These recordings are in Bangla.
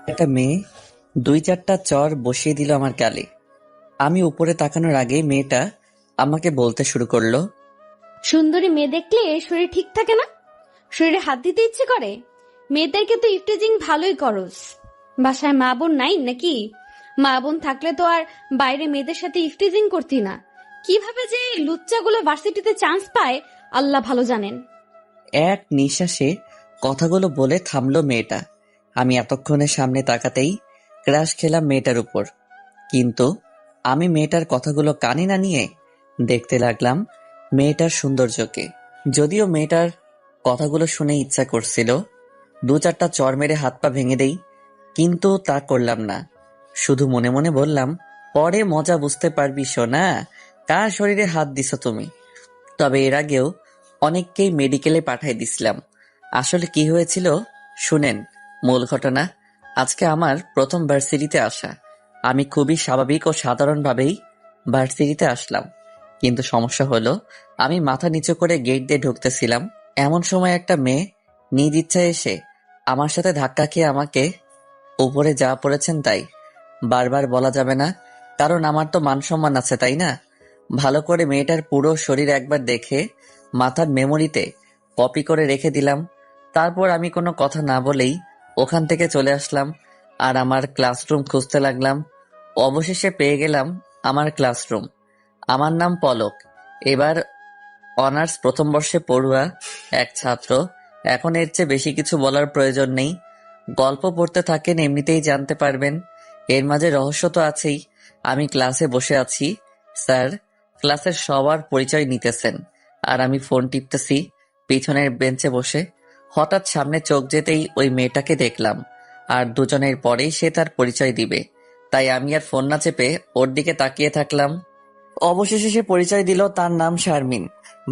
একটা মেয়ে ২-৪টা চড় বসিয়ে দিল আমার গালে। আমি উপরে তাকানোর আগে মেয়েটা আমাকে বলতে শুরু করলো, সুন্দরী মেয়ে দেখলে শরীর ঠিক থাকে না? শরীরে হাত দিতে ইচ্ছে করে? মেয়েদেরকে তো ইফটিজিং ভালোই করস। বাসায় মা বোন নাই নাকি? মা বোন থাকলে তো আর বাইরে মেয়েদের সাথে ইফটিজিং করতি না। কিভাবে যে এই লুচ্চাগুলো ভার্সিটিতে চান্স পায় আল্লাহ ভালো জানেন। এক নিঃশ্বাসে কথাগুলো বলে থামলো মেয়েটা। আমি এতক্ষণে সামনে তাকাতেই ক্রাশ খেলাম মেয়েটার উপর। কিন্তু আমি মেয়েটার কথাগুলো কানে না নিয়ে দেখতে লাগলাম মেয়েটার সৌন্দর্যকে। যদিও মেয়েটার কথাগুলো শুনে ইচ্ছা করছিল ২-৪টা চড় মেরে হাত পা ভেঙে দেই, কিন্তু তা করলাম না। শুধু মনে মনে বললাম, পরে মজা বুঝতে পারবি সোনা, কার শরীরে হাত দিছো তুমি। তবে এর আগেও অনেককেই মেডিকেলে পাঠাই দিছিলাম। আসলে কি হয়েছিল শুনেন। মূল ঘটনা, আজকে আমার প্রথম ভার্সিটিতে আসা। আমি খুবই স্বাভাবিক ও সাধারণভাবেই ভার্সিটিতে আসলাম। কিন্তু সমস্যা হলো, আমি মাথা নিচু করে গেট দিয়ে ঢুকতেছিলাম, এমন সময় একটা মেয়ে নিজ ইচ্ছায় এসে আমার সাথে ধাক্কা খেয়ে আমাকে উপরে যা পড়েছেন তাই। বারবার বলা যাবে না, কারণ আমার তো মান সম্মান আছে, তাই না? ভালো করে মেয়েটার পুরো শরীর একবার দেখে মাথার মেমোরিতে কপি করে রেখে দিলাম। তারপর আমি কোনো কথা না বলেই ওখান থেকে চলে আসলাম আর আমার ক্লাসরুম খুঁজতে লাগলাম। অবশেষে পেয়ে গেলাম আমার ক্লাসরুম। আমার নাম পলক। এবার অনার্স প্রথম বর্ষে পড়ুয়া এক ছাত্র। এখন এর চেয়ে বেশি কিছু বলার প্রয়োজন নেই। গল্প পড়তে থাকেন, এমনিতেই জানতে পারবেন। এর মাঝে রহস্য তো আছেই। আমি ক্লাসে বসে আছি, স্যার ক্লাসের সবার পরিচয় নিতেছেন, আর আমি ফোন টিপতেছি পিছনের বেঞ্চে বসে। হঠাৎ সামনে চোখ যেতেই ওই মেয়েটাকে দেখলাম, আর দুজনের পরেই সে তার পরিচয় দিবে, তাই আমি আর ফোন না চেপে ওর দিকে তাকিয়ে থাকলাম। অবশেষে সে পরিচয় দিল, তার নাম শারমিন।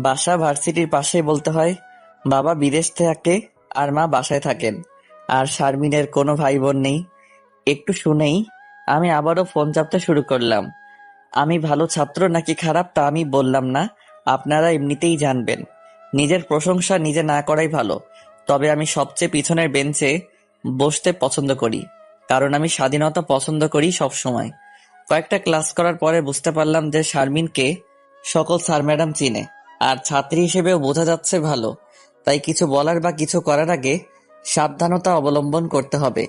বাসা ভার্সিটির পাশেই বলতে হয়। বাবা বিদেশ থাকে আর মা বাসায় থাকেন। আর শারমিনের কোনো ভাই বোন নেই। একটু শুনেই আমি আবারও ফোন চাপতে শুরু করলাম। আমি ভালো ছাত্র নাকি খারাপ তা আমি বললাম না, আপনারা এমনিতেই জানবেন। নিজের প্রশংসা নিজে না করাই ভালো। তবে আমি সবচেয়ে পিছনের বেঞ্চে বসতে পছন্দ করি, কারণ আমি স্বাধীনতা পছন্দ করি সব সময়। কয়েকটা ক্লাস করার পরে বুঝতে পারলাম যে শারমিনকে সকল স্যার ম্যাডাম চিনে, আর ছাত্রী হিসেবেও বোঝা যাচ্ছে ভালো। তাই কিছু বলার বা কিছু করার আগে সাবধানতা অবলম্বন করতে হবে।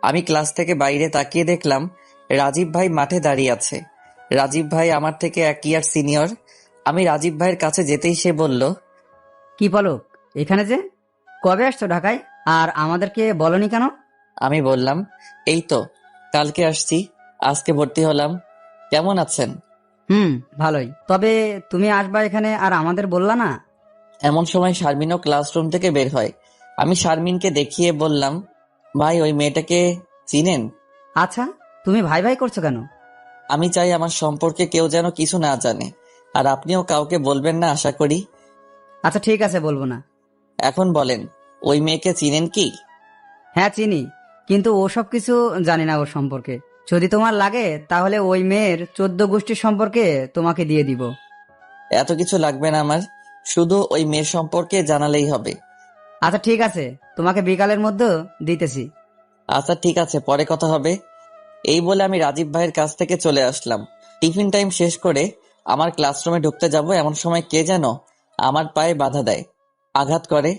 আমি ক্লাস থেকে বাইরে তাকিয়ে দেখলাম রাজীব ভাই মাঠে দাঁড়িয়ে আছে। রাজীব ভাই আমার থেকে 1 ইয়ার সিনিয়র। আমি রাজীব ভাইয়ের কাছে যেতেই সে বলল, কি পলক, এখানে যে কবে আসছো ঢাকায়? আর আমাদেরকে বলনি কেন? আমি বললাম, এই তো কালকে আসছি, আজকে ভর্তি হলাম। কেমন আছেন? ভালোই। তবে তুমি আসবা এখানে আর আমাদের বললা না? এমন সময় শারমিনও ক্লাসরুম থেকে বের হয়। আমি শারমিনকে দেখিয়ে বললাম, ভাই ওই মেয়েটাকে চিনেন? আচ্ছা, তুমি ভাই ভাই করছো কেন? আমি চাই আমার সম্পর্কে কেউ যেন কিছু না জানে, আর আপনিও কাউকে বলবেন না আশা করি। আচ্ছা ঠিক আছে, বলবো না। এখন বলেন, ওই মেয়েকে চিনেন কি? হ্যাঁ চিনি, কিন্তু ওসব কিছু জানি না ওর সম্পর্কে। যদি তোমার লাগে তাহলে ওই মেয়ের 14 গোষ্ঠীর সম্পর্কে তোমাকে দিয়ে দিব। এত কিছু লাগবে না আমার, শুধু ওই মেয়ের সম্পর্কে জানালেই হবে। আচ্ছা ঠিক আছে, তোমাকে বিকালের মধ্যে দিতেছি। আচ্ছা ঠিক আছে, পরে কথা হবে। এই বলে আমি রাজীব ভাইয়ের কাছ থেকে চলে আসলাম। টিফিন টাইম শেষ করে আমার ক্লাসরুমে ঢুকতে যাব, এমন সময় কে যেন আমার পায়ে বাধা দেয়, আঘাত করে।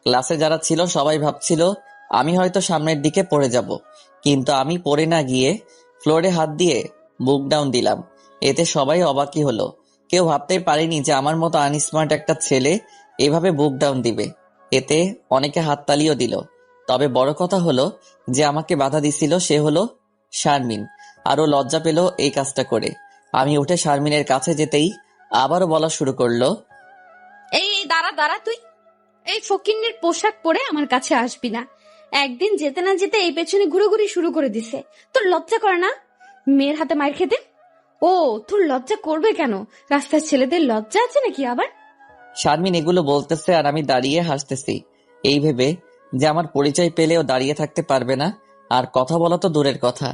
ক্লাসে যারা ছিল সবাই ভাবছিল আমি হয়তো সামনের দিকে পড়ে যাব, কিন্তু আমি পড়ে না গিয়ে ফ্লোরে হাত দিয়ে বুক ডাউন দিলাম। এতে সবাই অবাকই হলো। কেউ ভাবতেই পারেনি যে আমার মতো আনস্মার্ট একটা ছেলে এভাবে বুক ডাউন দিবে। এতে অনেকে হাততালিও দিল। তবে বড় কথা হলো যে আমাকে বাধা দিছিল সে হলো শারমিন। আরো লজ্জা পেল এই কাজটা করে। আমি উঠে শারমিনের কাছে যেতেই আবারও বলা শুরু করলো, এই এই দাঁড়া দাঁড়া, তুই এই ফকিন্নির পোশাক পরে আমার কাছে আসবি না। একদিন যেতে না যেতে এই পেছনে ঘুরোঘুরি শুরু করে দিছে। তোর লজ্জা করে না মেয়ের হাতে মার খেতে? ও, তোর লজ্জা করবে কেন? রাস্তার ছেলেদের লজ্জা আছে নাকি আবার? শারমিন এগুলো বলতেছে আর আমি দাঁড়িয়ে হাসতেছি, এই ভেবে যে আমার পরিচয় পেলেও দাঁড়িয়ে থাকতে পারবে না। আর কথা বলা তো দূরের কথা,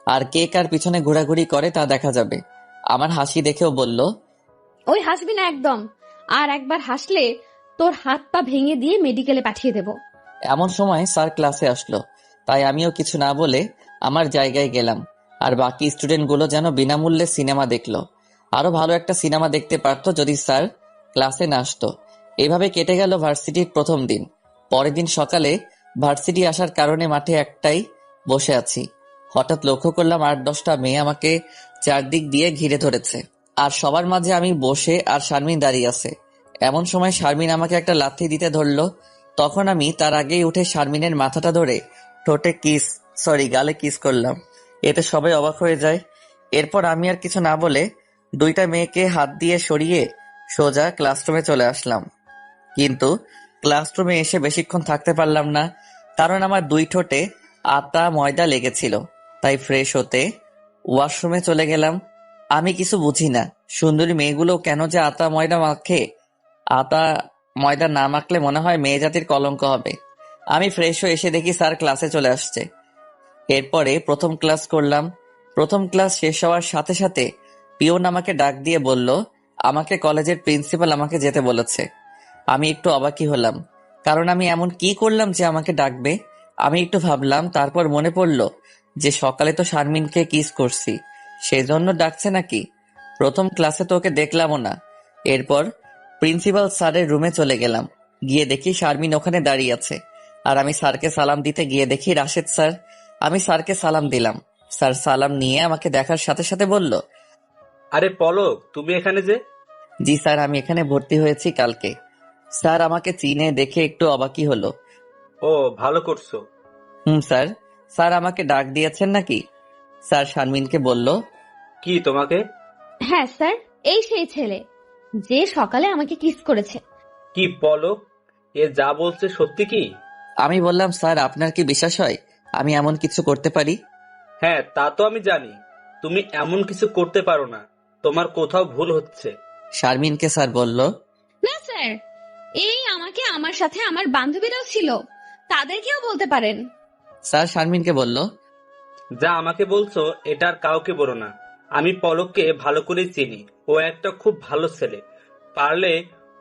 আর কে কার পিছনে ঘোরাঘুরি করে তা দেখা যাবে। আমার হাসি দেখেও বলল, ওই হাসবি না একদম। আর একবার হাসলে তোর হাত পা ভেঙে দিয়ে মেডিকেলে পাঠিয়ে দেব। এমন সময় স্যার ক্লাসে আসলো, তাই আমিও কিছু না বলে আমার জায়গায় গেলাম, আর বাকি স্টুডেন্টগুলো যেন বিনামূল্যে সিনেমা দেখলো। আরো ভালো একটা সিনেমা দেখতে পারতো যদি স্যার ক্লাসে না আসতো। এভাবে কেটে গেল ভার্সিটির প্রথম দিন। পরের দিন সকালে ভার্সিটি আসার কারণে মাঠে একটাই বসে আছি। হঠাৎ লক্ষ্য করলাম 8-10টা মেয়ে আমাকে চারদিক দিয়ে ঘিরে ধরেছে, আর সবার মাঝে আমি বসে আর শারমিন দাঁড়িয়ে আছে। এমন সময় শারমিন আমাকে একটা লাথি দিতে ধরলো। তখন আমি তার আগেই উঠে শারমিনের মাথাটা ধরে গালে কিস করলাম। এতে সবাই অবাক হয়ে যায়। এরপর আমি আর কিছু না বলে 2টা মেয়েকে হাত দিয়ে সরিয়ে সোজা ক্লাসরুমে চলে আসলাম। কিন্তু ক্লাসরুমে এসে বেশিক্ষণ থাকতে পারলাম না, কারণ আমার 2 ঠোঁটে আটা ময়দা লেগেছিল। তাই ফ্রেশ হতে ওয়াশরুমে চলে গেলাম। আমি কিছু বুঝি না, সুন্দরী মেয়েগুলো কেন যে আটা ময়দা মাখে। আটা ময়দা না মাখলে মনে হয় মেয়ে জাতির কলঙ্ক হবে। আমি ফ্রেশ হয়ে এসে দেখি স্যার ক্লাসে চলে আসছে। এরপরে প্রথম ক্লাস করলাম। প্রথম ক্লাস শেষ হওয়ার সাথে সাথে পিয়ন আমাকে ডাক দিয়ে বলল আমাকে কলেজের প্রিন্সিপাল আমাকে যেতে বলেছে। আমি একটু অবাকই হলাম, কারণ আমি এমন কি করলাম যে আমাকে ডাকবে। আমি একটু ভাবলাম, তারপর মনে পড়ল যে সকালে তো শারমিনকে কিস করছি, সেজন্য ডাকছে নাকি। প্রথম ক্লাসে তো ওকে দেখলামও না। এরপর প্রিন্সিপাল স্যারের রুমে চলে গেলাম। গিয়ে দেখি শারমিন ওখানে দাঁড়িয়ে আছে, আর আমি স্যারকে সালাম দিতে গিয়ে দেখি রাশেদ স্যার। আমি স্যারকে সালাম দিলাম। স্যার সালাম নিয়ে আমাকে দেখার সাথে সাথে বলল, আরে পলক, তুমি এখানে যে? জি স্যার, আমি এখানে ভর্তি হয়েছি কালকে। স্যার আমাকে চিনে দেখে একটু অবাকই হলো। ও, ভালো করছো। স্যার। স্যার আমাকে ডাক দিয়েছেন নাকি? স্যার শারমিনকে বলল। কি তোমাকে? হ্যাঁ স্যার, এই সেই ছেলে যে সকালে আমাকে কিস করেছে। কি পলক, এ যা বলছে সত্যি কি? আমি বললাম, স্যার আপনার কি বিশ্বাস হয় আমি এমন কিছু করতে পারি? হ্যাঁ, তা তো আমি জানি তুমি এমন কিছু করতে পারো না। তোমার কোথাও ভুল হচ্ছে। শারমিনকে স্যার বলল। না স্যার, এই আমাকে আমার সাথে আমার বান্ধবীরাও ছিল, তাদেরকেও বলতে পারেন। স্যার শারমিনকে বলল। যা আমাকে বলছো এটা আর কাউকে বলো না। আমি পলককে ভালো করেই চিনি। ও একটা খুব ভালো ছেলে। পারলে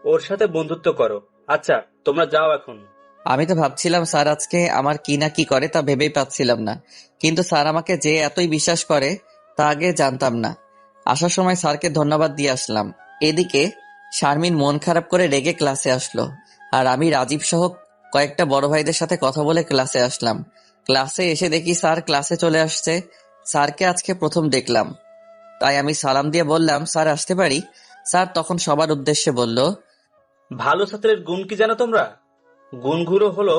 ওর সাথে বন্ধুত্ব করো। আচ্ছা, তোমরা যাও এখন। আমি তো ভাবছিলাম স্যার আজকে আমার কি না কি করে তা ভেবেই পাচ্ছিলাম না, কিন্তু স্যার আমাকে যে এতই বিশ্বাস করে তা আগে জানতাম না। আসার সময় স্যারকে ধন্যবাদ দিয়ে আসলাম। এদিকে শারমিন মন খারাপ করে রেগে ক্লাসে আসলো, আর আমি রাজীব সহ কয়েকটা বড় ভাইদের সাথে কথা বলে ক্লাসে আসলাম। ক্লাসে এসে দেখি স্যার ক্লাসে চলে আসছে। স্যারকে আজকে প্রথম দেখলাম, তাই আমি সালাম দিয়ে বললাম, স্যার আসতে পারি? স্যার তখন সবার উদ্দেশ্যে বলল, ভালো ছাত্রের গুণ কি জানো তোমরা? গুণগুলো হলো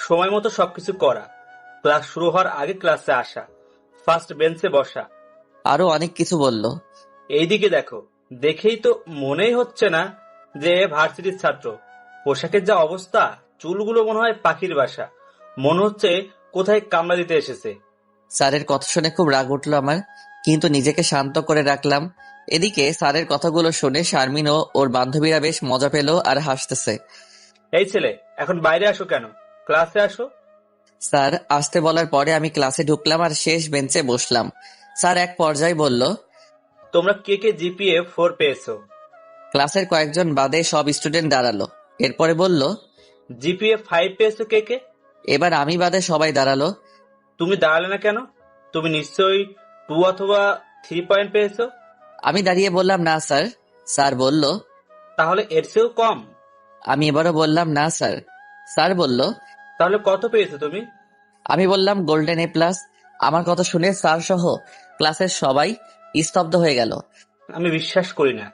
সময় মতো সবকিছু করা, ক্লাস শুরু হওয়ার আগে ক্লাসে আসা, ফার্স্ট বেঞ্চে বসা। আরো অনেক কিছু বলল। এইদিকে দেখো, দেখেই তো মনেই হচ্ছে না যে ভার্সিটির ছাত্র। পোশাকের যা অবস্থা, চুলগুলো মনে হয় পাখির বাসা। মনে হচ্ছে কোথায় কামড়া দিতে এসেছে। স্যারের কথা শুনে খুব রাগ উঠলো আমার, কিন্তু নিজেকে শান্ত করে রাখলাম। এদিকে স্যারের কথাগুলো শুনে শারমিন ও ওর বান্ধবীরা বেশ মজা পেল আর হাসতেছে। এই ছেলে, এখন বাইরে আসো কেন? ক্লাসে আসো। স্যার আসতে বলার পরে আমি ক্লাসে ঢুকলাম আর শেষ বেঞ্চে বসলাম। স্যার এক পর্যায়ে বলল, তোমরা কে কে জিপিএ 4 পেয়েছো? ক্লাসের কয়েকজন বাদে সব স্টুডেন্ট দাঁড়ালো। এরপরে বলল, জিপিএ 5 পেয়েছো কে কে? এবার আমি বাদে সবাই দাঁড়ালো। তুমি দাঁড়ালে না কেন? তুমি নিশ্চয়ই 2 অথবা 3 পয়েন্ট পেয়েছো। আমি দাঁড়িয়ে বললাম, না স্যার। স্যার বলল, তাহলে এর চেয়েও কম? আমি এবারও বললাম, না স্যার। স্যার বলল, তাহলে কত পেয়েছো তুমি? আমি বললাম, গোল্ডেন A+। আমার কথা শুনে স্যার সহ ক্লাসের সবাই স্তব্ধ হয়ে গেল। আমি বিশ্বাস করি না।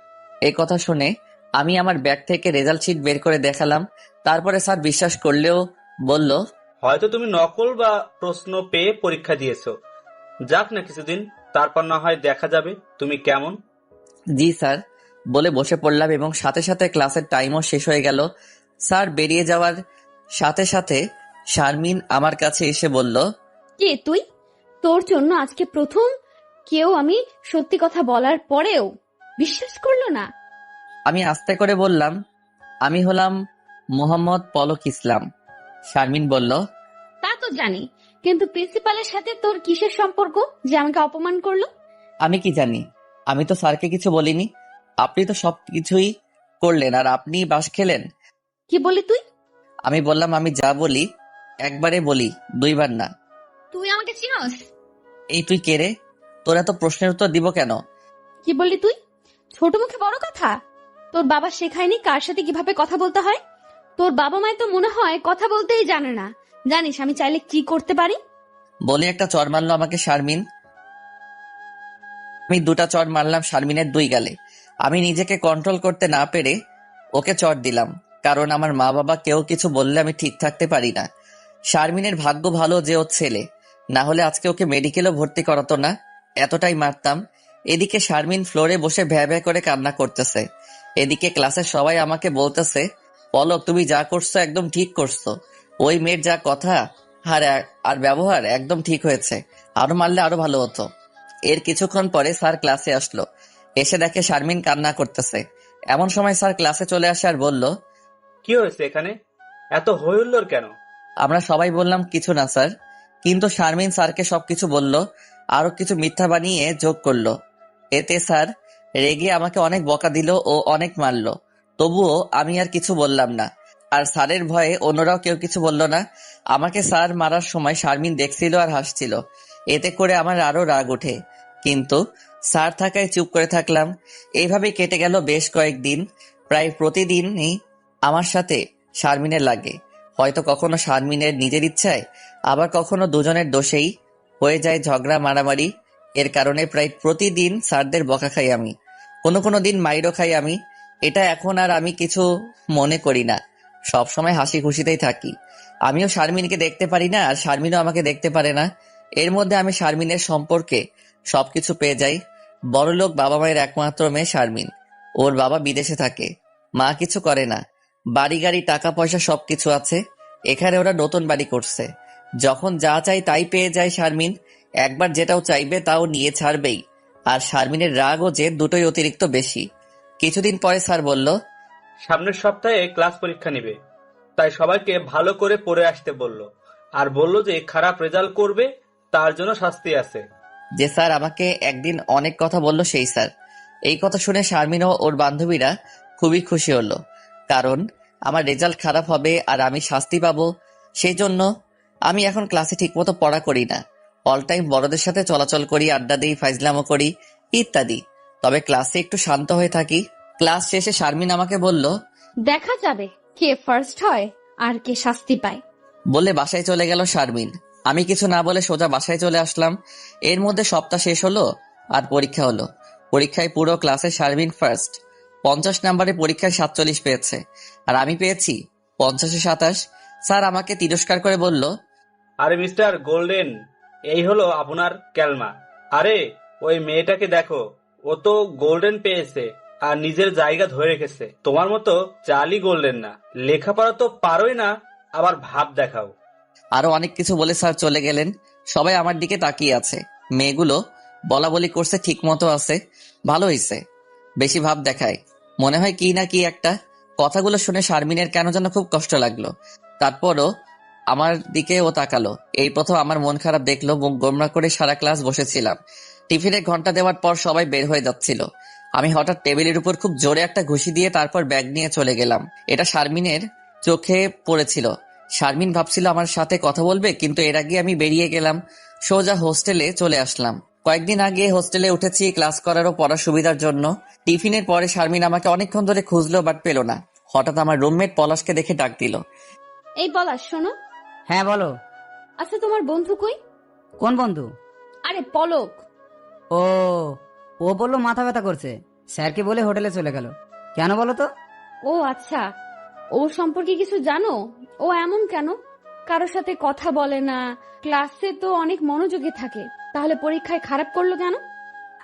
এই কথা শুনে আমি আমার ব্যাগ থেকে রেজাল্ট শিট বের করে দেখালাম। তারপরে স্যার বিশ্বাস করলেও বলল, হয়তো তুমি নকল বা প্রশ্ন পেয়ে পরীক্ষা দিয়েছো। যাক না কিছুদিন, তারপর না হয় দেখা যাবে তুমি কেমন। জি স্যার বলে বসে পড়লাম, এবং সাথে সাথে ক্লাসের টাইমও শেষ হয়ে গেল। স্যার বেরিয়ে যাওয়ার সাথে সাথে শারমিন আমার কাছে এসে বলল, কে তুই? তোর জন্য আজকে প্রথম কেউ আমি সত্যি কথা বলার পরেও বিশ্বাস করলো না। আমি আস্তে করে বললাম, আমি হলাম মোহাম্মদ পলক ইসলাম। শারমিন বলল, তা তো জানি, কিন্তু প্রিন্সিপালের সাথে তোর কিসের সম্পর্ক যে আমাকে অপমান করলো? আমি কি জানি? আমি তো স্যারকে কিছু বলিনি। আপনি তো সবকিছুই করলেন আর আপনি বাস খেলেন। কি বলি তুই? আমি বললাম, আমি যা বলি একবারে বলি, দুইবার না। তুই আমাকে চিনস? এই তুই কে রে? তোর এত প্রশ্নের উত্তর দিব কেন? কি বললি তুই? ছোট মুখে বড় কথা? তোর বাবা শেখায়নি কার সাথে কিভাবে কথা বলতে হয়? তোর বাবা মায় তো মনে হয় কথা বলতেই জানে না। জানিস আমি চাইলে কি করতে পারি? বলে একটা চড় মারলো আমাকে শারমিন। আমি 2টা চড় মারলাম শারমিনের 2 গালে। আমি নিজেকে কন্ট্রোল করতে না পেরে ওকে চড় দিলাম, কারণ আমার মা বাবা কেউ কিছু বললে আমি ঠিক থাকতে পারি না। শারমিনের ভাগ্য ভালো যে ওর ছেলে, না হলে আজকে ওকে মেডিকেলও ভর্তি করাতো না, এতটাই মারতাম। এদিকে শারমিন ফ্লোরে বসে ভ্যা ভ্যা করে কান্না করতেছে, এদিকে ক্লাসের সবাই আমাকে বলতেছে, পলক তুমি যা করছো একদম ঠিক করছো, ওই মেয়ের যা কথা আর ব্যবহার একদম ঠিক হয়েছে, আরো মারলে আরো ভালো হতো। এর কিছুক্ষণ পরে স্যার ক্লাসে আসলো, এসে দেখে শারমিন কান্না করতেছে। এমন সময় স্যার ক্লাসে চলে আসে আর বলল, কি হয়েছে এখানে? এত হইহুল্লোড় কেন? আমরা সবাই বললাম কিছু না স্যার, কিন্তু শারমিন স্যারকে সবকিছু বলল, আরো কিছু মিথ্যা বানিয়ে যোগ করলো। এতে স্যার রেগে আমাকে অনেক বকা দিল ও অনেক মারলো। তবুও আমি আর কিছু বললাম না, আর স্যারের ভয়ে অন্যরাও কেউ কিছু বলল না। আমাকে স্যার মারার সময় শারমিন দেখছিল আর হাসছিল, এতে করে আমার আরো রাগ ওঠে, কিন্তু স্যার থাকায় চুপ করে থাকলাম। এইভাবে কেটে গেল বেশ কয়েকদিন। প্রায় প্রতিদিনই আমার সাথে শারমিনের লাগে, হয়তো কখনো শারমিনের নিজের ইচ্ছায়, আবার কখনো দুজনের দোষেই হয়ে যায় ঝগড়া মারামারি। এর কারণে প্রায় প্রতিদিন স্যারদের বকা খাই আমি, কোনো কোনো দিন মাইরও খাই আমি। এটা এখন আর আমি কিছু মনে করি না, সবসময় হাসি খুশিতেই থাকি। আমিও শারমিনকে দেখতে পারি না, আর শারমিনও আমাকে দেখতে পারে না। এর মধ্যে আমি শারমিনের সম্পর্কে সবকিছু পেয়ে যাই। বড়লোক বাবা মায়ের একমাত্র মেয়ে শারমিন, ওর বাবা বিদেশে থাকে, মা কিছু করে না, বাড়ি গাড়ি টাকা পয়সা সবকিছু আছে। এখানে ওরা নতুন বাড়ি করছে, যখন যা চাই তাই পেয়ে যায় শারমিন। একবার যেটাও চাইবে তাও নিয়ে ছাড়বেই। আর শারমিনের রাগ ও জেদ দুটোই অতিরিক্ত বেশি। কিছুদিন পরে স্যার বলল, সামনের সপ্তাহে ক্লাস পরীক্ষা নিবে, তাই সবাইকে ভালো করে পড়ে আসতে বলল, আর বলল যে খারাপ রেজাল্ট করবে তার জন্য শাস্তি আছে। যে স্যার আমাকে একদিন অনেক কথা বলল সেই স্যার। এই কথা শুনে শারমিন ও ওর বান্ধবীরা খুবই খুশি হলো, কারণ আমার রেজাল্ট খারাপ হবে আর আমি শাস্তি পাবো। সেই জন্য আমি এখন ক্লাসে ঠিকমতো পড়া করি না, অল টাইম বড়দের সাথে চলাচল করি, আড্ডা দিই, ফাইজলামো করি ইত্যাদি। তবে ক্লাসে একটু শান্ত হয়ে থাকি। ক্লাস শেষে শারমিন আমাকে বলল, দেখা যাবে কে ফার্স্ট হয় আর কে শাস্তি পায়। বলে বাসায় চলে গেল শারমিন। আমি কিছু না বলে সোজা বাসায় চলে আসলাম। এর মধ্যে সপ্তাহ শেষ হলো আর পরীক্ষা হলো। পরীক্ষায় পুরো ক্লাসে শারমিন ফার্স্ট, 50 নম্বরে পরীক্ষায় 47 পেয়েছে, আর আমি পেয়েছি 50-এ 27। স্যার আমাকে তিরস্কার করে বলল, আরে মিস্টার গোল্ডেন, এই হলো আপনার ক্যালমা। আরে ওই মেয়েটাকে দেখো, ও তো গোল্ডেন পেয়েছে আর নিজের জায়গা ধরে রেখেছে। তোমার মতো চালই গোল্ডেন না, লেখাপড়া তো পারোই না, আবার ভাব দেখাও। আরো অনেক কিছু বলে স্যার চলে গেলেন। সবাই আমার দিকে তাকিয়ে আছে। মেয়েগুলো বলা বলি করছে, ঠিক মতো আছে, ভালো হয়েছে, বেশি ভাব দেখায়, মনে হয় কি না কি একটা। কথাগুলো শুনে শারমিনের কেন যেন খুব কষ্ট লাগলো। তারপরও আমার দিকে ও তাকালো। এই প্রথম আমার মন খারাপ দেখলো। মুখ গোমরা করে সারা ক্লাস বসেছিলাম। টিফিনের ঘন্টা দেওয়ার পর সবাই বের হয়ে যাচ্ছিল। আমি হঠাৎ টেবিলের উপর খুব জোরে একটা ঘুষি দিয়ে তারপর ব্যাগ নিয়ে চলে গেলাম। এটা শারমিনের চোখে পড়েছিল। শারমিন ভাবছিল আমার সাথে কথা বলবে, কিন্তু এর আগে আমি বেরিয়ে গেলাম, সোজা হোস্টেলে চলে আসলাম। কয়েকদিন আগে হোস্টেলে উঠেছি ক্লাস করার ও পড়ার সুবিধার জন্য। টিফিনের পরে শারমিন আমাকে অনেকক্ষণ ধরে খুঁজলো, বাট পেল না। হঠাৎ আমার রুমমেট পলাশকে দেখে ডাক দিল। এই পলাশ শোনো। হ্যাঁ বলো। আচ্ছা তোমার বন্ধু কই? কোন বন্ধু? আরে পলক। ও ও বললো মাথা ব্যথা করছে, স্যারকে বলে হোটেলে চলে গেল। কেন বলো তো? ও আচ্ছা, ও সম্পর্কে কিছু জানো? ও এমন কেন? কারোর সাথে কথা বলে না, ক্লাসে তো অনেক মনোযোগী থাকে, তাহলে পরীক্ষায় খারাপ করলো কেন?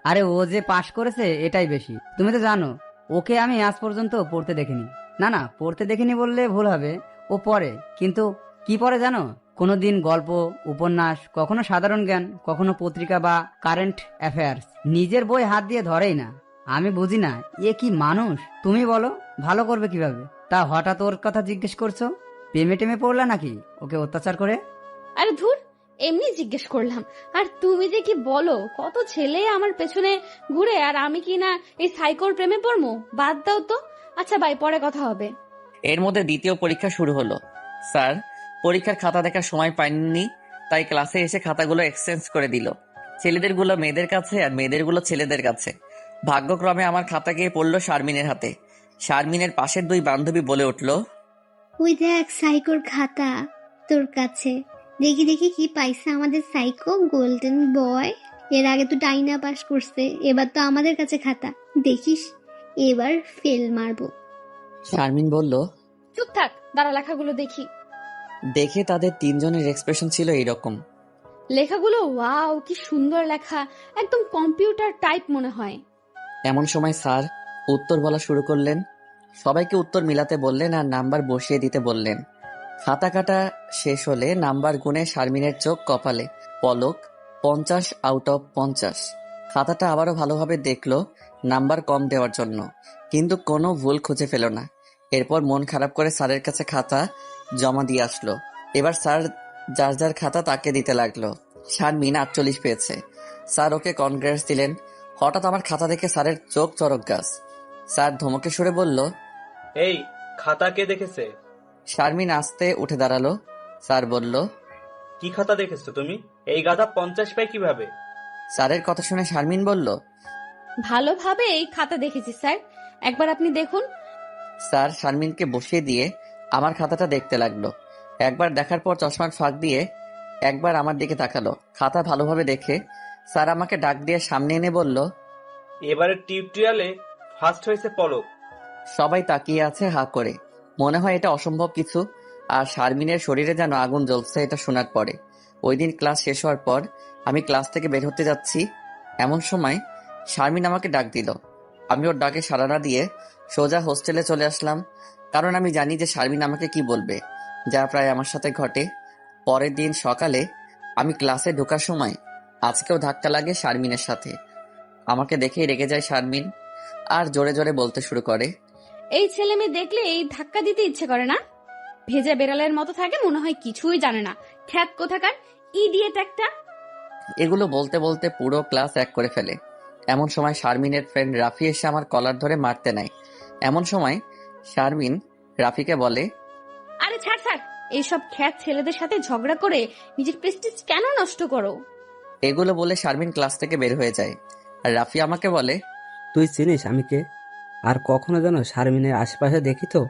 আরে ও যে পাশ করেছে এটাই বেশি। তুমি তো জানো ওকে আমি আজ পর্যন্ত পড়তে দেখিনি। না না, পড়তে দেখিনি বললে ভুল হবে, ও পড়ে, কিন্তু কি পড়ে জানো? কোনোদিন গল্প, উপন্যাস, কখনো সাধারণ জ্ঞান, কখনো পত্রিকা বা কারেন্ট অ্যাফেয়ার্স। নিজের বই হাত দিয়ে ধরেই না। আমি বুঝি না এ কি মানুষ। তুমি বলো ভালো করবে কিভাবে? তা হঠাৎ ওর কথা জিজ্ঞেস করছো? প্রেমে টেমে পড়লা নাকি ওকে অত্যাচার করে? আরে ধুর, এমনি জিজ্ঞেস করলাম। আর তুমি যে কি বলো, কত ছেলে আমার পেছনে ঘুরে আর আমি কি না এই সাইকোর প্রেমে পড়বো? বাদ দাও তো। আচ্ছা ভাই, পরে কথা হবে। এর মধ্যে দ্বিতীয় পরীক্ষা শুরু হলো। স্যার পরীক্ষার খাতা দেখার সময় পাইনি, তাই ক্লাসে এসে খাতাগুলো এক্সচেঞ্জ করে দিল। ছেলেদেরগুলো মেয়েদের কাছে আর মেয়েদেরগুলো ছেলেদের কাছে। ভাগ্যক্রমে আমার খাতা গিয়ে পড়লো শারমিনের হাতে। শারমিনের পাশের দুই বান্ধবী বলে উঠল, ওই দেখ সাইকোর খাতা তোর কাছে। দেখি দেখি কি পাইছে আমাদের সাইকো গোল্ডেন বয়। এর আগে তো ডাইনা পাস করছে, এবার তো আমাদের কাছে খাতা। দেখিস এবার ফেল মারবো। শারমিন বলল। চুপ থাক, দাঁড়া লেখাগুলো দেখি। দেখে তাদের তিনজনের এক্সপ্রেশন ছিল এইরকম। লেখাগুলো ওয়াও, কি সুন্দর লেখা, একদম কম্পিউটার টাইপ মনে হয়। এমন সময় স্যার উত্তর বলা শুরু করলেন। সবাইকে উত্তর মিলাতে বললেন আর নাম্বার বসিয়ে দিতে বললেন। খাতা কাটা শেষ হলে নাম্বার গুনে শারমিনের চোখ কপালে, পলক 50 আউট অফ 50। খাতাটা আবারও ভালোভাবে দেখলো নাম্বার কম দেওয়ার জন্য, কিন্তু কোনো ভুল খুঁজে পেল না। এরপর মন খারাপ করে স্যারের কাছে খাতা জমা দিয়ে আসলো। এবার স্যার যার যার খাতা তাকে দিতে লাগলো। শারমিন 48 পেয়েছে। স্যার ওকে কনগ্রেস দিলেন। হঠাৎ আমার খাতা দেখে স্যারের চোখ চরক গাছ। স্যার ধমকে সরে বলল, এই খাতা কে দেখেছে? শারমিন আস্তে উঠে দাঁড়ালো। স্যার বলল, কি খাতা দেখেছো তুমি? এই গাধা 50 পায় কিভাবে? স্যারের কথা শুনে শারমিন বলল, ভালোভাবে এই খাতা দেখেছি স্যার, একবার আপনি দেখুন। স্যার শারমিনকে বসিয়ে দিয়ে আমার খাতাটা দেখতে লাগলো। একবার দেখার পর চশমার ফাঁক দিয়ে একবার আমার দিকে তাকালো। খাতা ভালোভাবে দেখে স্যার আমাকে ডাক দিয়ে সামনে এনে বলল, এবারে টিউটোরিয়ালে ফার্স্ট হয়েছে পলক। সবাই তাকিয়ে আছে হা করে। মনে হয় এটা অসম্ভব কিছু। আর শারমিনের শরীরে যেন আগুন জ্বলছে এটা শোনার পরে। ওই দিন ক্লাস শেষ হওয়ার পর আমি ক্লাস থেকে বের হতে যাচ্ছি, এমন সময় শারমিন আমাকে ডাক দিল। আমি ওর ডাকে সাড়া না দিয়ে সোজা হোস্টেলে চলে আসলাম, কারণ আমি জানি যে শারমিন আমাকে কি বলবে, যা প্রায় আমার সাথে ঘটে। পরের দিন সকালে আমি ক্লাসে ঢোকার সময় আজকেও ধাক্কা লাগে শারমিনের সাথে। আমাকে দেখেই রেগে যায় শারমিন আর জোরে জোরে বলতে শুরু করে, এই ছেলে মেয়ে দেখলে এই ধাক্কা দিতে ইচ্ছে করে না? ভেজা বেড়ালের মতো থাকে, মনে হয় কিছুই জানে না। খ্যাত কোথাকার ইডিয়েট একটা। এগুলো বলতে বলতে পুরো ক্লাস এক করে ফেলে। এমন সময় শারমিনের ফ্রেন্ড রাফি এসে আমার কলার ধরে মারতে নেয়। এমন সময় শারমিন রাফিকে বলে, আরে ছাড় ছাড়, এইসব খ্যাত ছেলেদের সাথে ঝগড়া করে নিজের প্রেস্টিজ কেন নষ্ট করো? এগুলো বলে শারমিন ক্লাস থেকে বের হয়ে যায়। আর রাফি আমাকে বলে, তুই চিনিস আমি কে? আর কখনো যেন শারমিনের আশেপাশে দেখি তো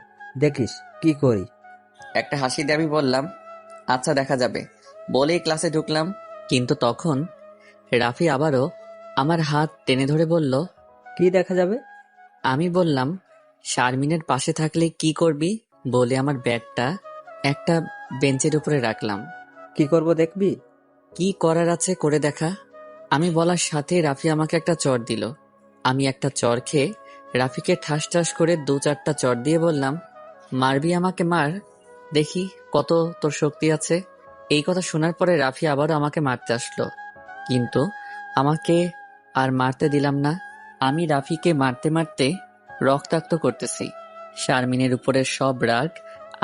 দেখিস কি করি। একটা হাসি দিয়ে আমি বললাম, আচ্ছা দেখা যাবে, বলেই ক্লাসে ঢুকলাম। কিন্তু তখন রাফি আবারও আমার হাত টেনে ধরে বলল, কি দেখা যাবে? আমি বললাম, শারমিনের পাশে থাকলে কি করবি, বলে আমার ব্যাগটা একটা বেঞ্চের উপরে রাখলাম। কি করব দেখবি? কি করার আছে করে দেখা। আমি বলার সাথে রাফি আমাকে একটা চর দিল। আমি একটা চর খেয়ে রাফিকে ঠাস ঠাস করে 2-4টা চর দিয়ে বললাম, মারবি আমাকে মার, দেখি কত তোর শক্তি আছে। এই কথা শোনার পরে রাফি আবারও আমাকে মারতে আসলো, কিন্তু আমাকে আর মারতে দিলাম না। আমি রাফিকে মারতে মারতে রক্তাক্ত করতেছি। শারমিনের উপরের সব রাগ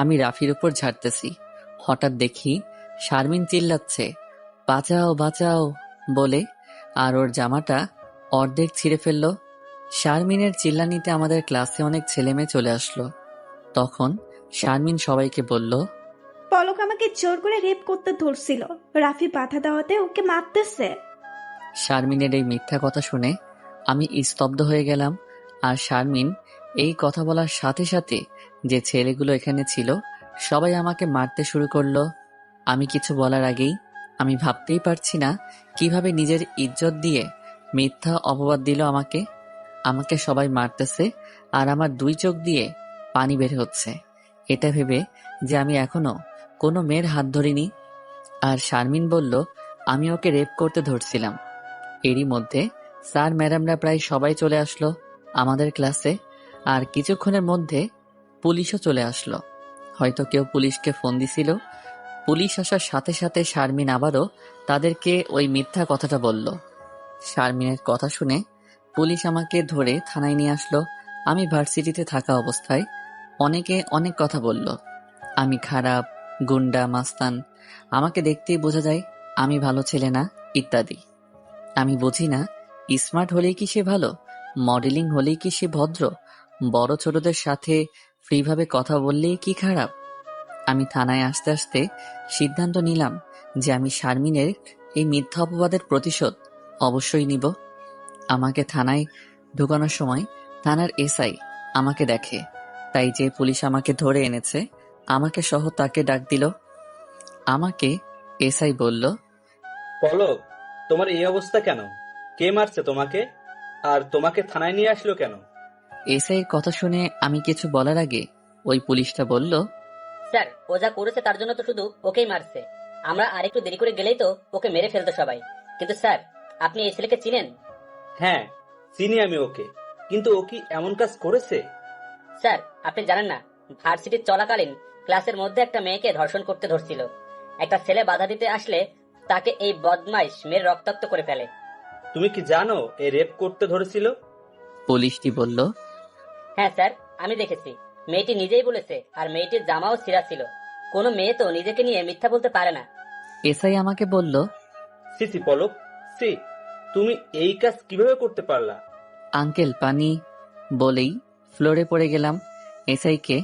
আমি রাফির উপর ঝাড়তেছি। হঠাৎ দেখি শারমিন চিল্লাচ্ছে, বাঁচাও বাঁচাও বলে, আর ওর জামাটা অর্ধেক ছিঁড়ে ফেললো। শারমিনের চিল্লানিতে আমাদের ক্লাসে অনেক ছেলেমেয়ে চলে আসলো। তখন শারমিন সবাইকে বলল, পলক আমাকে জোর করে রেপ করতে ধরছিল, রাফি বাধা দেওয়াতে ওকে মারতেছে। শারমিনের এই মিথ্যা কথা শুনে আমি স্তব্ধ হয়ে গেলাম। আর শারমিন এই কথা বলার সাথে সাথে যে ছেলেগুলো এখানে ছিল সবাই আমাকে মারতে শুরু করলো। আমি কিছু বলার আগেই আমি ভাবতেই পারছি না কিভাবে নিজের ইজ্জত দিয়ে মিথ্যা অপবাদ দিল আমাকে। আমাকে সবাই মারতেছে আর আমার 2 চোখ দিয়ে পানি বের হচ্ছে, এটা ভেবে যে আমি এখনো কোনো মেয়ের হাত ধরিনি। আর শারমিন বলল আমি ওকে রেপ করতে ধরছিলাম। এরই মধ্যে স্যার ম্যাডামরা প্রায় সবাই চলে আসলো আমাদের ক্লাসে। আর কিছুক্ষণের মধ্যে পুলিশও চলে আসলো। হয়তো কেউ পুলিশকে ফোন দিছিল। পুলিশ আসার সাথে সাথে শারমিন আবারও তাদেরকে ওই মিথ্যা কথাটা বলল। শারমিনের কথা শুনে পুলিশ আমাকে ধরে থানায় নিয়ে আসলো। আমি ভার্সিটিতে থাকা অবস্থায় অনেকে অনেক কথা বলল, আমি খারাপ, গুন্ডা, মাস্তান, আমাকে দেখতেই বোঝা যায় আমি ভালো ছেলে না, ইত্যাদি। আমি বুঝি না, স্মার্ট হলেই কি সে ভালো, মডেলিং হলেই কি সে ভদ্র, বড় ছোটদের সাথে ফ্রিভাবে কথা বললেই কি খারাপ। আমি থানায় আসতে আসতে সিদ্ধান্ত নিলাম যে আমি শারমিনের এই মিথ্যা অপবাদের প্রতিশোধ অবশ্যই নিব। আমাকে থানায় ঢুকানোর সময় থানার এসআই আমাকে দেখে, তাই যে পুলিশ আমাকে ধরে এনেছে আমাকে সহ তাকে ডাক দিল। আমাকে এসআই বলল, পলক, তোমার এই অবস্থা কেন? কে মারছে তোমাকে? আর তোমাকে থানায় নিয়ে আসলো কেন? এসআই এর কথা শুনে আমি কিছু বলার আগে ওই পুলিশটা বলল, স্যার, ও যা করেছে তার জন্য তো শুধু ওকেই মারছে। আমরা আরেকটু দেরি করে গেলেই তো ওকে মেরে ফেলতো সবাই। কিন্তু স্যার, আপনি এই ছেলেকে চিনেন? হ্যাঁ, চিনি আমি ওকে, কিন্তু ও কি এমন কাজ করেছে? স্যার, আপনি জানেন না, ভার্সিটির চলাকালীন ক্লাসের মধ্যে একটা মেয়েকে ধর্ষণ করতে ধরছিল। একটা ছেলে বাধা দিতে আসলে তাকে এই বদমাইশ মেয়ের রক্তাক্ত করে ফেলে। তুমি কি জানো এ রেপ করতে ধরেছিল? পুলিশটি বলল, হ্যাঁ স্যার, আমি দেখেছি। মেয়েটি নিজেই বলেছে, আর মেয়েটির জামাও ছিঁড়া ছিল। কোনো মেয়ে তো নিজেকে নিয়ে মিথ্যা বলতে পারে না। এসআই আমাকে বলল, সি পলক, সি, তুমি এই কাজ কিভাবে করতে পারলা? আঙ্কেল পানি, বলেই ফ্লোরে পড়ে গেলাম। এসআইকে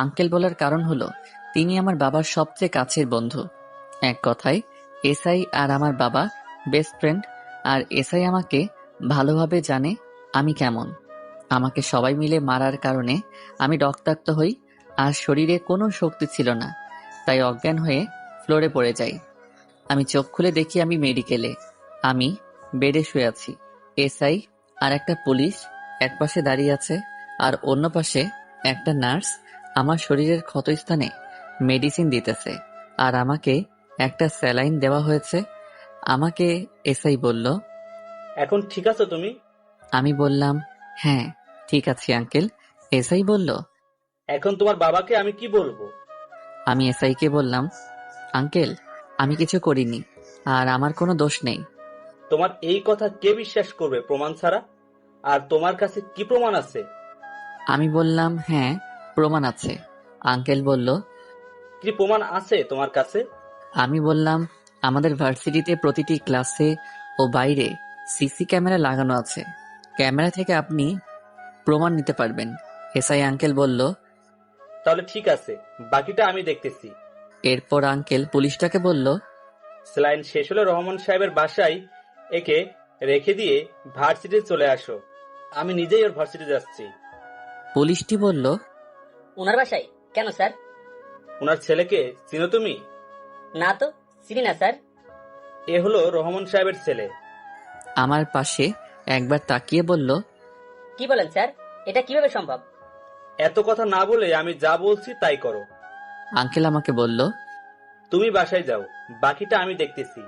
আঙ্কেল বলার কারণ হলো তিনি আমার বাবার সবচেয়ে কাছের বন্ধু। এক কথায় এসআই আর আমার বাবা বেস্ট ফ্রেন্ড। আর এসআই আমাকে ভালোভাবে জানে আমি কেমন। আমাকে সবাই মিলে মারার কারণে আমি রক্তাক্ত হই, আর শরীরে কোনো শক্তি ছিল না, তাই অজ্ঞান হয়ে ফ্লোরে পড়ে যাই। আমি চোখ খুলে দেখি আমি মেডিকেলে। আমি বেডে শুয়ে আছি। এসআই আর একটা পুলিশ এক পাশে দাঁড়িয়ে আছে, আর অন্য পাশে একটা নার্স আমার শরীরের ক্ষতস্থানে মেডিসিন দিতেছে, আর আমাকে একটা স্যালাইন দেওয়া হয়েছে। আমাকে এসআই বলল, এখন ঠিক আছো তুমি? আমি বললাম, হ্যাঁ ঠিক আছে আঙ্কেল। এসআই বলল, এখন তোমার বাবাকে আমি কি বলবো? আমি এসআইকে বললাম, আঙ্কেল আমি কিছু করিনি, আর আমার কোনো দোষ নেই। তোমার এই কথা কে বিশ্বাস করবে প্রমাণ ছাড়া? আর তোমার কাছে কি প্রমাণ আছে? আমি বললাম, হ্যাঁ প্রমাণ আছে। আঙ্কেল বলল, কি প্রমাণ আছে তোমার কাছে? আমি বললাম, আমাদের ভার্সিটিতে প্রতিটি ক্লাসে ও বাইরে সিসি ক্যামেরা লাগানো আছে। ক্যামেরা থেকে আপনি প্রমাণ নিতে পারবেন। এসআই আঙ্কেল বলল, তাহলে ঠিক আছে, বাকিটা আমি দেখতেছি। এরপর আঙ্কেল পুলিশটাকে বলল, স্যালাইন শেষ হলে রহমান সাহেবের বাসায় একে রেখে দিয়ে ভার্সিটি চলে আসো। আমি নিজেই ওর ভার্সিটি যাচ্ছি। পুলিশটি বলল, ওনার বাসায় কেন স্যার? ওনার ছেলেকে চিনো তুমি? না তো, চিনি না স্যার। এ হলো রহমান সাহেবের ছেলে। আমার পাশে একবার তাকিয়ে বলল, কি বলেন স্যার? এটা কিভাবে সম্ভব? এত কথা না বলে আমি যা বলছি তাই করো। আঙ্কেল আমাকে বলল, তুমি বাসায় যাও, বাকিটা আমি দেখতেছি।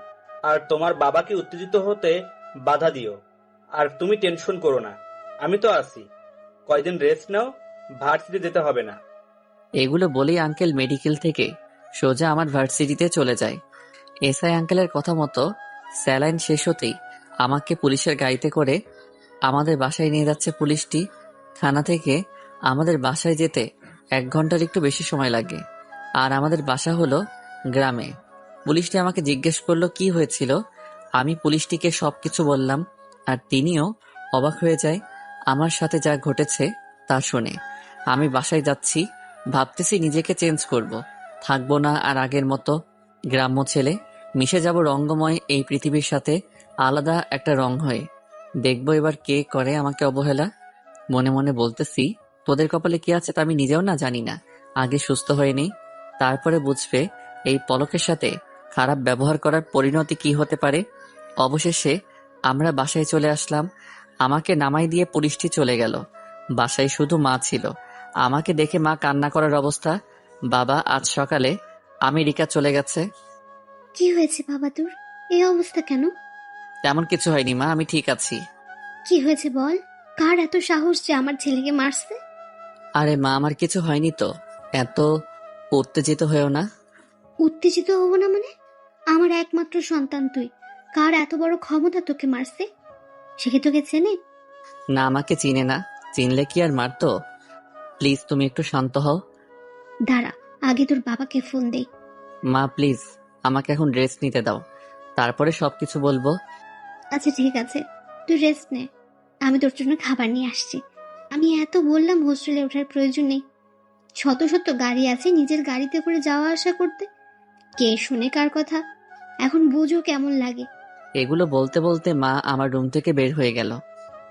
আর তোমার বাবাকে উত্তেজিত হতে বাধা দিও। আর তুমি টেনশন করো না, আমি তো আছি। কয়দিন রেস্ট নাও, ভার্সিটি যেতে হবে না। এগুলো বলেই আঙ্কেল মেডিকেল থেকে সোজা আমার ভার্সিটিতে চলে যায়। এসআই আঙ্কেলের কথা মতো স্যালাইন শেষ হতেই আমাকে পুলিশের গাড়িতে করে আমাদের বাসায় নিয়ে যাচ্ছে পুলিশটি। থানা থেকে আমাদের বাসায় যেতে 1 ঘন্টার একটু বেশি সময় লাগে, আর আমাদের বাসা হলো গ্রামে। পুলিশটি আমাকে জিজ্ঞেস করলো কি হয়েছিল। আমি পুলিশটিকে সবকিছু বললাম, আর তিনিও অবাক হয়ে যায় আমার সাথে যা ঘটেছে তা শুনে। আমি বাসায় যাচ্ছি, ভাবতেছি নিজেকে চেঞ্জ করব, থাকবো না আর আগের মতো গ্রাম্য ছেলে, মিশে যাব রঙ্গময় এই পৃথিবীর সাথে আলাদা একটা রং হয়ে। দেখবো এবার কে করে আমাকে অবহেলা। মনে মনে বলতেছি, তোদের কপালে কি আছে তা আমি নিজেও না জানি না। আগে সুস্থ হয়ে নেই, তারপরে বুঝবে এই পলকের সাথে খারাপ ব্যবহার করার পরিণতি কি হতে পারে। অবশেষে আমরা বাসায় চলে আসলাম। আমাকে নামাই দিয়ে পুলিশটি চলে গেল। বাসায় শুধু মা ছিল। আমাকে দেখে মা কান্না করার অবস্থা। বাবা আজ সকালে আমেরিকা চলে গেছে। কি হয়েছে বাবা তোর? এই অবস্থা কেন? তেমন কিছু হয়নি মা, আমি ঠিক আছি। কি হয়েছে বল? কার এত সাহস যে আমার ছেলেকে মারছে? আরে মা, আমার কিছু হয়নি তো, এত উত্তেজিত হয়েও না। উত্তেজিত হব না মানে? আমার একমাত্র সন্তান তুই, কার এত বড় ক্ষমতা তোকে মারছে? সে কি তোকে চেনে? না, আমাকে চিনে না, চিনলে কি আর মারতো। প্লিজ তুমি একটু শান্ত হও। দাঁড়া, আগে তোর বাবাকে ফোন দেই। মা প্লিজ আমাকে এখন রেস্ট নিতে দাও, তারপরে সবকিছু বলবো। আচ্ছা ঠিক আছে, তুই রেস্ট নে, আমি তোর জন্য খাবার নিয়ে আসছি। আমি এত বললাম হোস্টেলে ওঠার প্রয়োজন নেই, শত শত গাড়ি আছে, নিজের গাড়িতে করে যাওয়া আসা করতে। কে শুনে কার কথা? এখন বুঝো কেমন লাগে। এগুলো বলতে বলতে মা আমার রুম থেকে বের হয়ে গেল।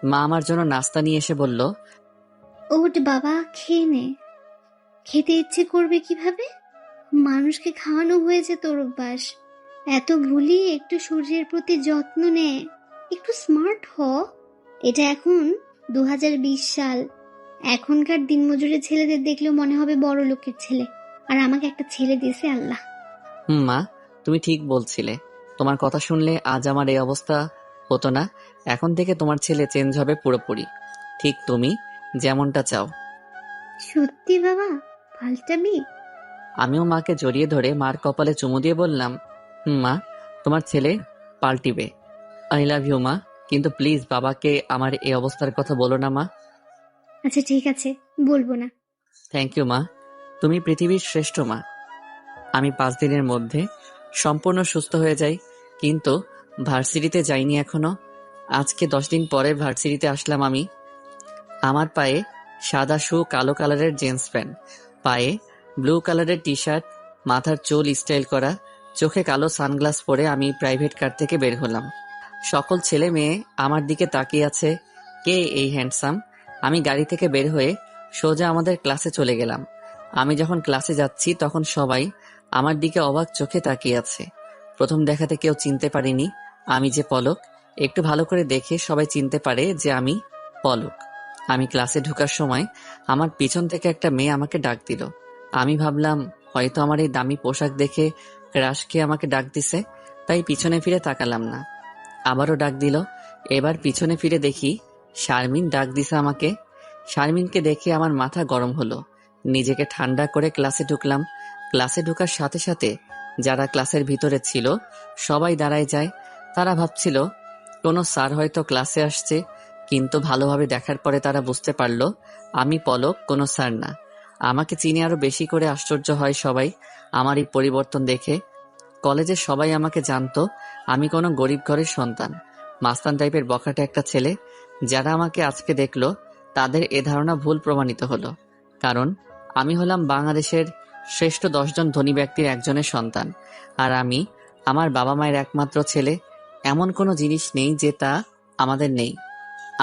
মা আমার জন্য নাস্তা নিয়ে এসে বলল, ওঠ বাবা, খেয়ে নে। খেতে ইচ্ছে করবে কিভাবে? মানুষকে খাওয়ানো হয়েছে তোর অভ্যাস। এত ভুলি একটু শরীরের প্রতি যত্ন নে, একটু স্মার্ট হ। এটা এখন 2020 সাল। এখনকার দিনমজুরের ছেলেদের দেখলেও মনে হবে বড় লোকের ছেলে, আর আমাকে একটা ছেলে দিয়েছে আল্লাহ। মা, তুমি ঠিক বলছিলে। তোমার কথা শুনলে আজ আমার এই অবস্থা হতো না। এখন থেকে তোমার ছেলে চেঞ্জ হবে পুরোপুরি, ঠিক তুমি যেমনটা চাও। সত্যি বাবা, পাল্টাবি? আমিও মাকে জড়িয়ে ধরে মার কপালে চুমু দিয়ে বললাম, মা, তোমার ছেলে পাল্টিবে। আই লাভ ইউ মা, কিন্তু প্লিজ বাবাকে আমার এই অবস্থার কথা বলো না মা। আচ্ছা ঠিক আছে, বলবো না। থ্যাংক ইউ মা, তুমি পৃথিবীর শ্রেষ্ঠ মা। আমি 5 দিনের মধ্যে সম্পূর্ণ সুস্থ হয়ে যাই, কিন্তু ভার্সিটিতে যাইনি এখনো। আজকে 10 দিন পরে ভার্সিটিতে আসলাম আমি। আমার পায়ে সাদা শু, কালো কালারের জিন্স প্যান্ট, পায়ে ব্লু কালারের টি শার্ট, মাথার চুল স্টাইল করা, চোখে কালো সানগ্লাস পরে আমি প্রাইভেট কার থেকে বের হলাম। সকল ছেলে মেয়ে আমার দিকে তাকিয়ে আছে, কে এই হ্যান্ডসাম। আমি গাড়ি থেকে বের হয়ে সোজা আমাদের ক্লাসে চলে গেলাম। আমি যখন ক্লাসে যাচ্ছি তখন সবাই আমার দিকে অবাক চোখে তাকিয়ে আছে। প্রথম দেখাতে কেউ চিনতে পারেনি আমি যে পলক। একটু ভালো করে দেখে সবাই চিনতে পারে যে আমি পলক। আমি ক্লাসে ঢোকার সময় আমার পিছন থেকে একটা মেয়ে আমাকে ডাক দিল। আমি ভাবলাম হয়তো আমার এই দামি পোশাক দেখে ক্রাশ খেয়ে আমাকে ডাক দিছে, তাই পিছনে ফিরে তাকালাম না। আবারও ডাক দিল। এবার পিছনে ফিরে দেখি শারমিন ডাক দিছে আমাকে। শারমিনকে দেখে আমার মাথা গরম হলো। নিজেকে ঠান্ডা করে ক্লাসে ঢুকলাম। ক্লাসে ঢোকার সাথে সাথে যারা ক্লাসের ভিতরে ছিল সবাই দাঁড়ায় যায়। তারা ভাবছিল কোনো স্যার হয়তো ক্লাসে আসছে, কিন্তু ভালোভাবে দেখার পরে তারা বুঝতে পারলো আমি পলক, কোনো স্যার না। আমাকে চিনে আরো বেশি করে আশ্চর্য হয় সবাই আমার এই পরিবর্তন দেখে। কলেজে সবাই আমাকে জানতো আমি কোনো গরিব ঘরের সন্তান, মাস্তান টাইপের বখাটে একটা ছেলে। যারা আমাকে আজকে দেখলো তাদের এ ধারণা ভুল প্রমাণিত হলো, কারণ আমি হলাম বাংলাদেশের শ্রেষ্ঠ 10 জন ধনী ব্যক্তির একজনের সন্তান। আর আমি আমার বাবা মায়ের একমাত্র ছেলে। এমন কোনো জিনিস নেই যে তা আমাদের নেই।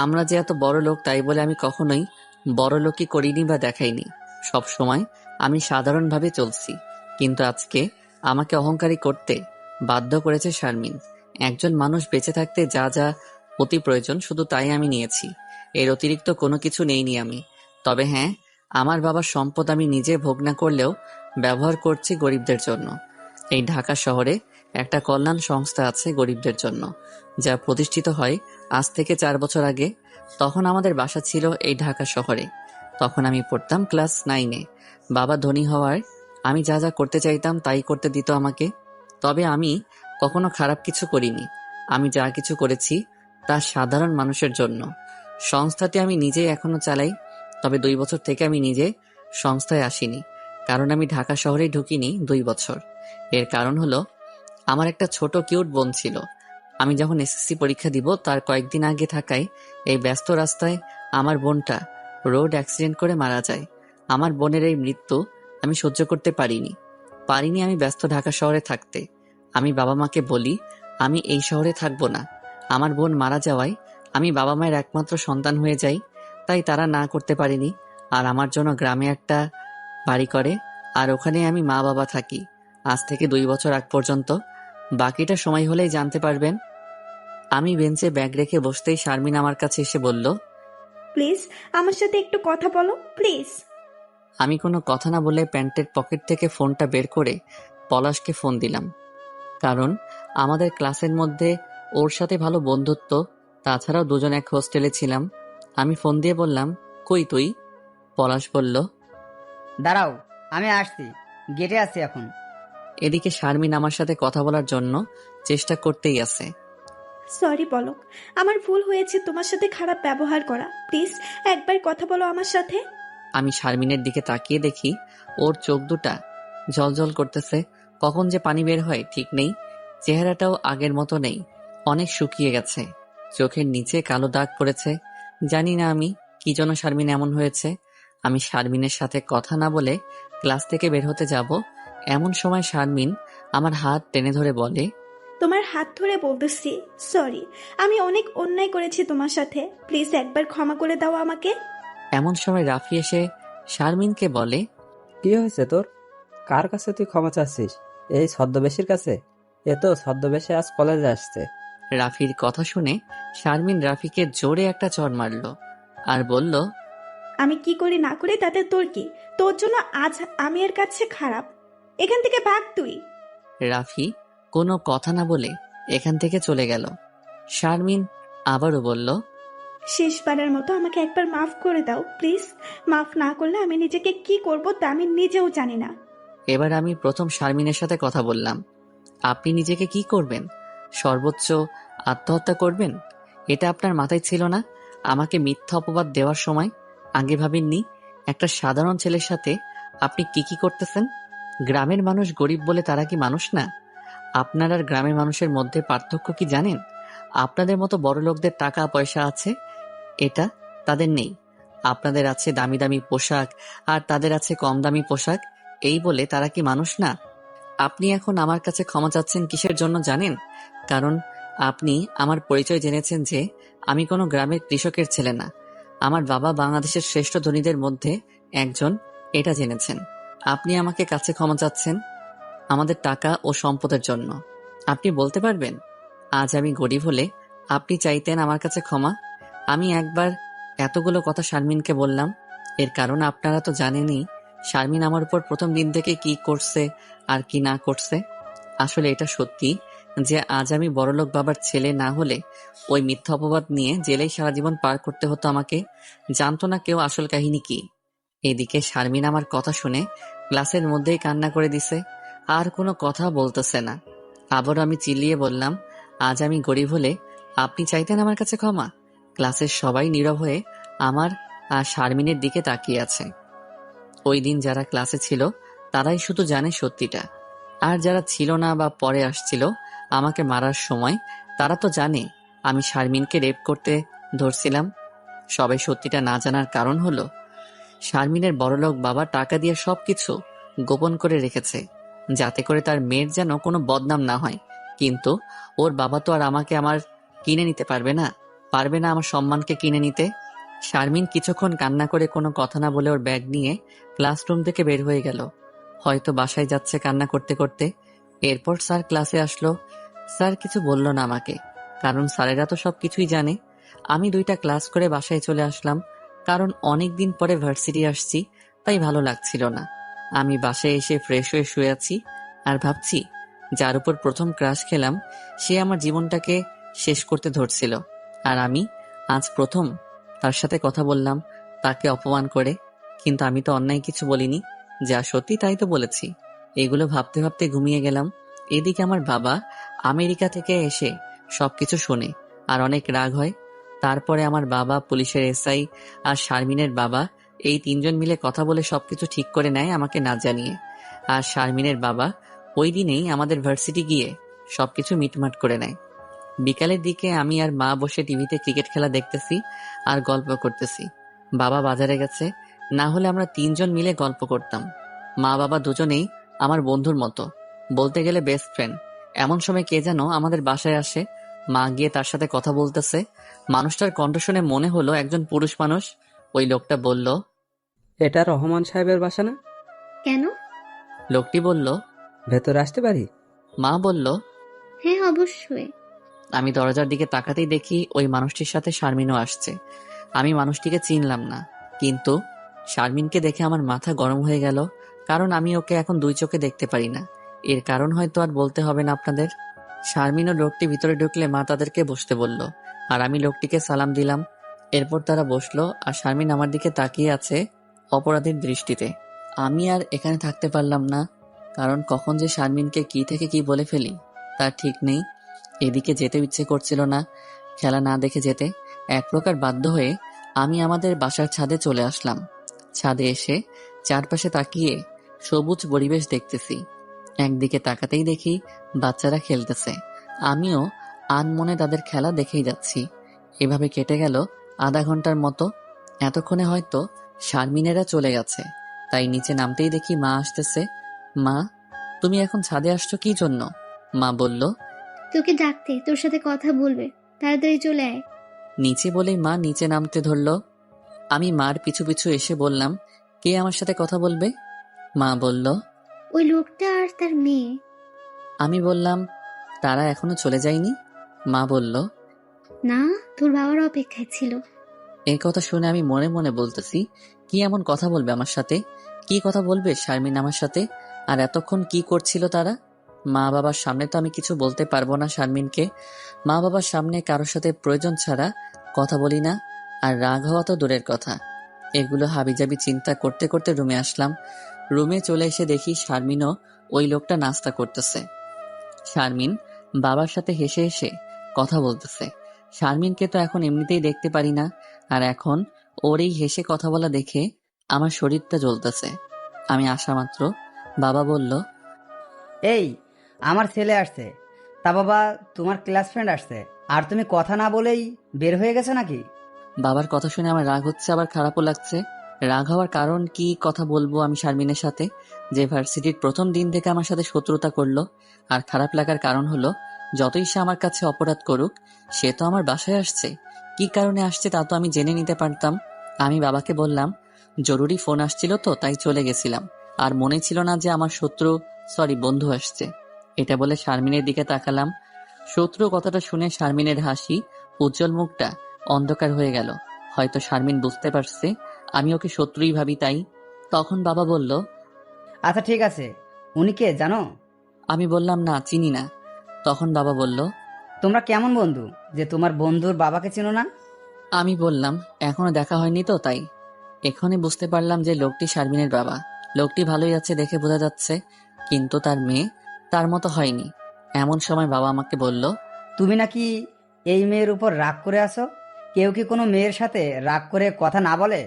আমরা যে এত বড় লোক তাই বলে আমি কখনোই বড় লোকই করিনি বা দেখাইনি। সব সময় আমি সাধারণভাবে চলছি, কিন্তু আজকে আমাকে অহংকারী করতে বাধ্য করেছে শারমিন। একজন মানুষ বেঁচে থাকতে যা যা অতি প্রয়োজন শুধু তাই আমি নিয়েছি, এর অতিরিক্ত কোনো কিছু নেইনি আমি। তবে হ্যাঁ, আমার বাবার সম্পদ আমি নিজে ভোগ না করলেও ব্যবহার করছি গরিবদের জন্য। এই ঢাকা শহরে একটা কল্যাণ সংস্থা আছে গরিবদের জন্য, যা প্রতিষ্ঠিত হয় আজ থেকে 4 বছর আগে। তখন আমাদের বাসা ছিল এই ঢাকা শহরে। তখন আমি পড়তাম ক্লাস 9-এ। বাবা ধনী হওয়ায় আমি যা যা করতে চাইতাম তাই করতে দিত আমাকে। তবে আমি কখনো খারাপ কিছু করিনি। আমি যা কিছু করেছি তা সাধারণ মানুষের জন্য। সংস্থাটি আমি নিজেই এখনো চালাই। তবে 2 বছর থেকে আমি নিজে সংস্থায় আসিনি, কারণ আমি ঢাকা শহরেই ঢুকিনি 2 বছর। এর কারণ হলো আমার একটা ছোট কিউট বোন ছিল। আমি যখন এসএসসি পরীক্ষা দিব তার কয়েকদিন আগে থাকায় এই ব্যস্ত রাস্তায় আমার বোনটা রোড অ্যাক্সিডেন্ট করে মারা যায়। আমার বোনের এই মৃত্যু আমি সহ্য করতে পারিনি আমি ব্যস্ত ঢাকা শহরে থাকতে। আমি বাবা মাকে বলি আমি এই শহরে থাকবো না। আমার বোন মারা যাওয়ায় আমি বাবা মায়ের একমাত্র সন্তান হয়ে যাই, তাই তারা না করতে পারেনি। আর আমার জন্য গ্রামে একটা বাড়ি করে, আর ওখানে আমি মা বাবা থাকি আজ থেকে 2 বছর আগ পর্যন্ত। বাকিটা সময় হলেই জানতে পারবেন। আমি বেঞ্চে ব্যাগ রেখে বসতেই শারমিন আমার কাছে এসে বলল, প্লিজ আমার সাথে একটু কথা বলো, প্লিজ। আমি কোনো কথা না বলে প্যান্টের পকেট থেকে ফোনটা বের করে পলাশকে ফোন দিলাম, কারণ আমাদের ক্লাসের মধ্যে ওর সাথে ভালো বন্ধুত্ব। তাছাড়াও দুজন এক হোস্টেলে ছিলাম। আমি ফোন দিয়ে বললাম, কই তুই? পলাশ বলল, দাঁড়াও, আমি আসছি, গেটে আছি এখন। এদিকে শারমিন আমার সাথে কথা বলার জন্য চেষ্টা করতেই আছে। সরি পলক, আমার ভুল হয়েছে তোমার সাথে খারাপ ব্যবহার করা। প্লিজ একবার কথা বলো আমার সাথে। আমি শারমিনের দিকে তাকিয়ে দেখি ওর চোখ দুটা জ্বলজ্বল করতেছে। কখন যে পানি বের হয় ঠিক নেই। চেহারাটাও আগের মতো নেই, অনেক শুকিয়ে গেছে। চোখের নিচে কালো দাগ পড়েছে। জানি না আমি কি জন্য শারমিন এমন হয়েছে। আমি শারমিনের সাথে কথা না বলে ক্লাস থেকে বের হতে যাব, এমন সময় শারমিন আমার হাত টেনে ধরে বলে, তোমার হাত ধরে বলতেছি সরি, আমি অনেক অন্যায় করেছি তোমার সাথে, প্লিজ একবার ক্ষমা করে দাও আমাকে। এমন সময় রাফি এসে শারমিনকে বলে, কি হয়েছে তোর? কার কাছে তুই ক্ষমা চাচ্ছিস? এই ছদ্মবেশীর কাছে? এ তো ছদ্মবেশে আজ কলেজে আসছে। রাফির কথা শুনে শারমিন রাফিকে জোরে একটা চড় মারল আর বলল, আমি কি করি না করি তাতে তোর কি? তোর জন্য আজ আমি এর কাছে খারাপ। এখান থেকে ভাগ তুই। রাফি কোনো কথা না বলে এখান থেকে চলে গেল। শারমিন আবারও বলল, শেষবারের মতো আমাকে একবার মাফ করে দাও প্লিজ। মাফ না করলে আমি নিজেকে কি করব তা আমি নিজেও জানি না। এবার আমি প্রথম শারমিনের সাথে কথা বললাম। আপনি নিজেকে কি করবেন? সর্বোচ্চ আত্মহত্যা করবেন? এটা আপনার মাথায় ছিল না? আমাকে মিথ্যা অপবাদ দেওয়ার সময় আগে ভাবেননি একটা সাধারণ ছেলের সাথে আপনি কি কি করতেছেন? গ্রামের মানুষ গরিব বলে তারা কি মানুষ না? আপনার আর গ্রামের মানুষের মধ্যে পার্থক্য কি জানেন? আপনাদের মতো বড় লোকদের টাকা পয়সা আছে, এটা তাদের নেই। আপনাদের আছে দামি দামি পোশাক আর তাদের আছে কম দামি পোশাক, এই বলে তারা কি মানুষ না? আপনি এখন আমার কাছে ক্ষমা চাচ্ছেন কিসের জন্য জানেন? কারণ আপনি আমার পরিচয় জেনেছেন যে আমি কোনো গ্রামের কৃষকের ছেলে না। আমার বাবা বাংলাদেশের শ্রেষ্ঠ ধনীদের মধ্যে একজন, এটা জেনেছেন। আপনি আমাকে কাছে ক্ষমা চাচ্ছেন আমাদের টাকা ও সম্পদের জন্য। আপনি বলতে পারবেন আজ আমি গরিব হলে আপনি চাইতেন আমার কাছে ক্ষমা? আমি একবার এতগুলো কথা শারমিনকে বললাম, এর কারণ আপনারা তো জানেনই শারমিন আমার উপর প্রথম দিন থেকে কি করছে আর কি না করছে। আসলে এটা সত্যি যে আজ আমি বড়লোক বাবার ছেলে না হলে ওই মিথ্যা অপবাদ নিয়ে জেলেই সারা জীবন পার করতে হতো আমাকে। জানতো না কেউ আসল কাহিনী কি। এদিকে শারমিন আমার কথা শুনে ক্লাসের মধ্যেই কান্না করে দিছে, আর কোনো কথা বলতেছে না। আবার আমি চিল্লিয়ে বললাম, আজ আমি গরিব হলে আপনি চাইতেন আমার কাছে ক্ষমা? ক্লাসের সবাই নীরব হয়ে আমার আর শারমিনের দিকে তাকিয়ে আছে। ওই দিন যারা ক্লাসে ছিল তারাই শুধু জানে সত্যিটা, আর যারা ছিল না বা পরে আসছিল আমাকে মারার সময় তারা তো জানে আমি শারমিনকে রেপ করতে ধরছিলাম। সবাই সত্যিটা না জানার কারণ হলো শারমিনের বড়লোক বাবা টাকা দিয়ে সবকিছু গোপন করে রেখেছে যাতে করে তার মেয়ের যেন কোনো বদনাম না হয়। কিন্তু ওর বাবা তো আর আমাকে আমার কিনে নিতে পারবে না, পারবে না আমার সম্মানকে কিনে নিতে। শারমিন কিছুক্ষণ কান্না করে কোনো কথা না বলে ওর ব্যাগ নিয়ে ক্লাসরুম থেকে বের হয়ে গেল। হয়তো বাসায় যাচ্ছে কান্না করতে করতে। এরপর স্যার ক্লাসে আসলো। স্যার কিছু বলল না আমাকে, কারণ স্যারেরা তো সবকিছুই জানে। আমি 2টা ক্লাস করে বাসায় চলে আসলাম, কারণ অনেক দিন পরে ভার্সিটি আসছি, তাই ভালো লাগছিল না। আমি বাসায় এসে ফ্রেশ হয়ে শুয়ে আছি আর ভাবছি যার উপর প্রথম ক্রাশ খেলাম সে আমার জীবনটাকে শেষ করতে ধরছিল, আর আমি আজ প্রথম তার সাথে কথা বললাম তাকে অপমান করে। কিন্তু আমি তো অন্যায় কিছু বলিনি, যা সত্যি তাই তো বলেছি। এগুলো ভাবতে ভাবতে ঘুমিয়ে গেলাম। এদিকে আমার বাবা আমেরিকা থেকে এসে সবকিছু শোনে আর অনেক রাগ হয়। তারপরে আমার বাবা, পুলিশের এসআই আর শারমিনের বাবা, এই 3জন মিলে কথা বলে সবকিছু ঠিক করে নেয় আমাকে না জানিয়ে। আর শারমিনের বাবা ওই দিনেই আমাদের ভার্সিটি গিয়ে সবকিছু মিটমাট করে নেয়। বিকালের দিকে আমি আর মা বসে টিভিতে ক্রিকেট খেলা দেখতেছি আর গল্প করতেছি। বাবা বাজারে গেছে, না হলে আমরা 3জন মিলে গল্প করতাম। মা বাবা দুজনেই আমার বন্ধুর মতো, বলতে গেলে বেস্ট ফ্রেন্ড। এমন সময় কে যেন আমাদের বাসায় আসে। মা গিয়ে তার সাথে কথা বলতেছে। মানুষটার কণ্ঠ শুনে মনে হলো একজন পুরুষ মানুষ। ওই লোকটা বলল, এটা রহমান সাহেবের বাসা না? কেন? লোকটি বলল, ভেতরে আসতে পারি? মা বলল। হ্যাঁ, অবশ্যই। আমি দরজার দিকে তাকাতেই দেখি ওই মানুষটির সাথে শারমিনও আসছে। আমি মানুষটিকে চিনলাম না, কিন্তু শারমিনকে দেখে আমার মাথা গরম হয়ে গেল, কারণ আমি ওকে এখন 2 চোখে দেখতে পারি না। এর কারণ হয়তো আর বলতে হবে না আপনাদের। শারমিন ও লোকটি ভিতরে ঢুকলে মা তাদেরকে বসতে বলল, আর আমি লোকটিকে সালাম দিলাম। এরপর তারা বসলো আর শারমিন আমার দিকে তাকিয়ে আছে অপরাধীর দৃষ্টিতে। আমি আর এখানে থাকতে পারলাম না, কারণ কখন যে শারমিনকে কি থেকে কি বলে ফেলি তার ঠিক নেই। এদিকে যেতে ইচ্ছে করছিল না, খেলা না দেখে যেতে। এক প্রকার বাধ্য হয়ে আমি আমাদের বাসার ছাদে চলে আসলাম। ছাদে এসে চারপাশে তাকিয়ে সবুজ পরিবেশ দেখতেছি। একদিকে তাকাতেই দেখি বাচ্চারা খেলতেছে, আমিও আনমনে তাদের খেলা দেখেই যাচ্ছি। এভাবে কেটে গেল আধা ঘন্টার মতো। এতক্ষণে হয়তো শারমিনেরা চলে গেছে, তাই নিচে নামতেই দেখি মা আসতেছে। মা, তুমি এখন ছাদে আসছো কি জন্য? মা বলল, তোকে ডাকতে, তোর সাথে কথা বলবে। তাড়াতাড়ি চলে আয়। নিচে বলেই মা নিচে নামতে ধরলো। আমি মার পিছু পিছু এসে বললাম, কে আমার সাথে কথা বলবে? মা বলল। ওই লোকটা আর তার মেয়ে। আমি বললাম, তারা এখনো চলে যায়নি? মা বলল। না, তোর বাবার অপেক্ষায় ছিল। এই কথা শুনে আমি মনে মনে বলতেছি, কি এমন কথা বলবে আমার সাথে? কি কথা বলবে শারমিন আমার সাথে? আর এতক্ষণ কি করছিল তারা? মা বাবার সামনে তো আমি কিছু বলতে পারবো না শারমিনকে। মা বাবার সামনে কারোর সাথে প্রয়োজন ছাড়া কথা বলি না, আর রাগ হওয়া তো দূরের কথা। এগুলো হাবিজাবি চিন্তা করতে করতে রুমে আসলাম। রুমে চলে এসে দেখি শারমিনও ওই লোকটা নাস্তা করতেছে। শারমিন বাবার সাথে হেসে হেসে কথা বলতেছে। শারমিনকে তো এখন এমনিতেই দেখতে পারি না, আর এখন ওর এই হেসে কথা বলা দেখে আমার শরীরটা জ্বলতেছে। আমি আসা মাত্র বাবা বলল, এই, আমার ছেলে আসছে। তা বাবা, তোমার ক্লাস ফ্রেন্ড আসছে, আর তুমি কথা না বলেই বের হয়ে গেছো নাকি? বাবার কথা শুনে আমার রাগ হচ্ছে, আবার খারাপও লাগছে। রাগ হওয়ার কারণ কি কথা বলবো আমি শারমিনের সাথে, যে ভার্সিটির প্রথম দিন থেকে আমার সাথে শত্রুতা করলো। আর খারাপ লাগার কারণ হলো, যতই সে আমার কাছে অপরাধ করুক, সে তো আমার বাসায় আসছে। কি কারণে আসছে তা তো আমি জেনে নিতে পারতাম। আমি বাবাকে বললাম, জরুরি ফোন আসছিল তো তাই চলে গেছিলাম, আর মনে ছিল না যে আমার বন্ধু আসছে। এটা বলে শারমিনের দিকে তাকালাম। শত্রু কথাটা শুনে শারমিনের হাসি উজ্জ্বল মুখটা অন্ধকার হয়ে গেল। হয়তো শারমিন বুঝতে পারছে আমি ওকে শত্রুই ভাবি, তাই। তখন বাবা বলল। আচ্ছা ঠিক আছে, উনি কে জানো? আমি বললাম, না চিনি না। তখন বাবা বলল। তোমরা কেমন বন্ধু যে তোমার বন্ধুর বাবাকে চিনো না? আমি বললাম, এখনো দেখা হয়নি তো তাই। এখনই বুঝতে পারলাম যে লোকটি শারমিনের বাবা। লোকটি ভালোই আছে দেখে বোঝা যাচ্ছে, কিন্তু তার মেয়ে তার মতো হয়নি। এমন সময় বাবা আমাকে বলল। তুমি নাকি এই মেয়ের উপর রাগ করে আছো? কেউ কি কোনো মেয়ের সাথে রাগ করে কথা না বলে?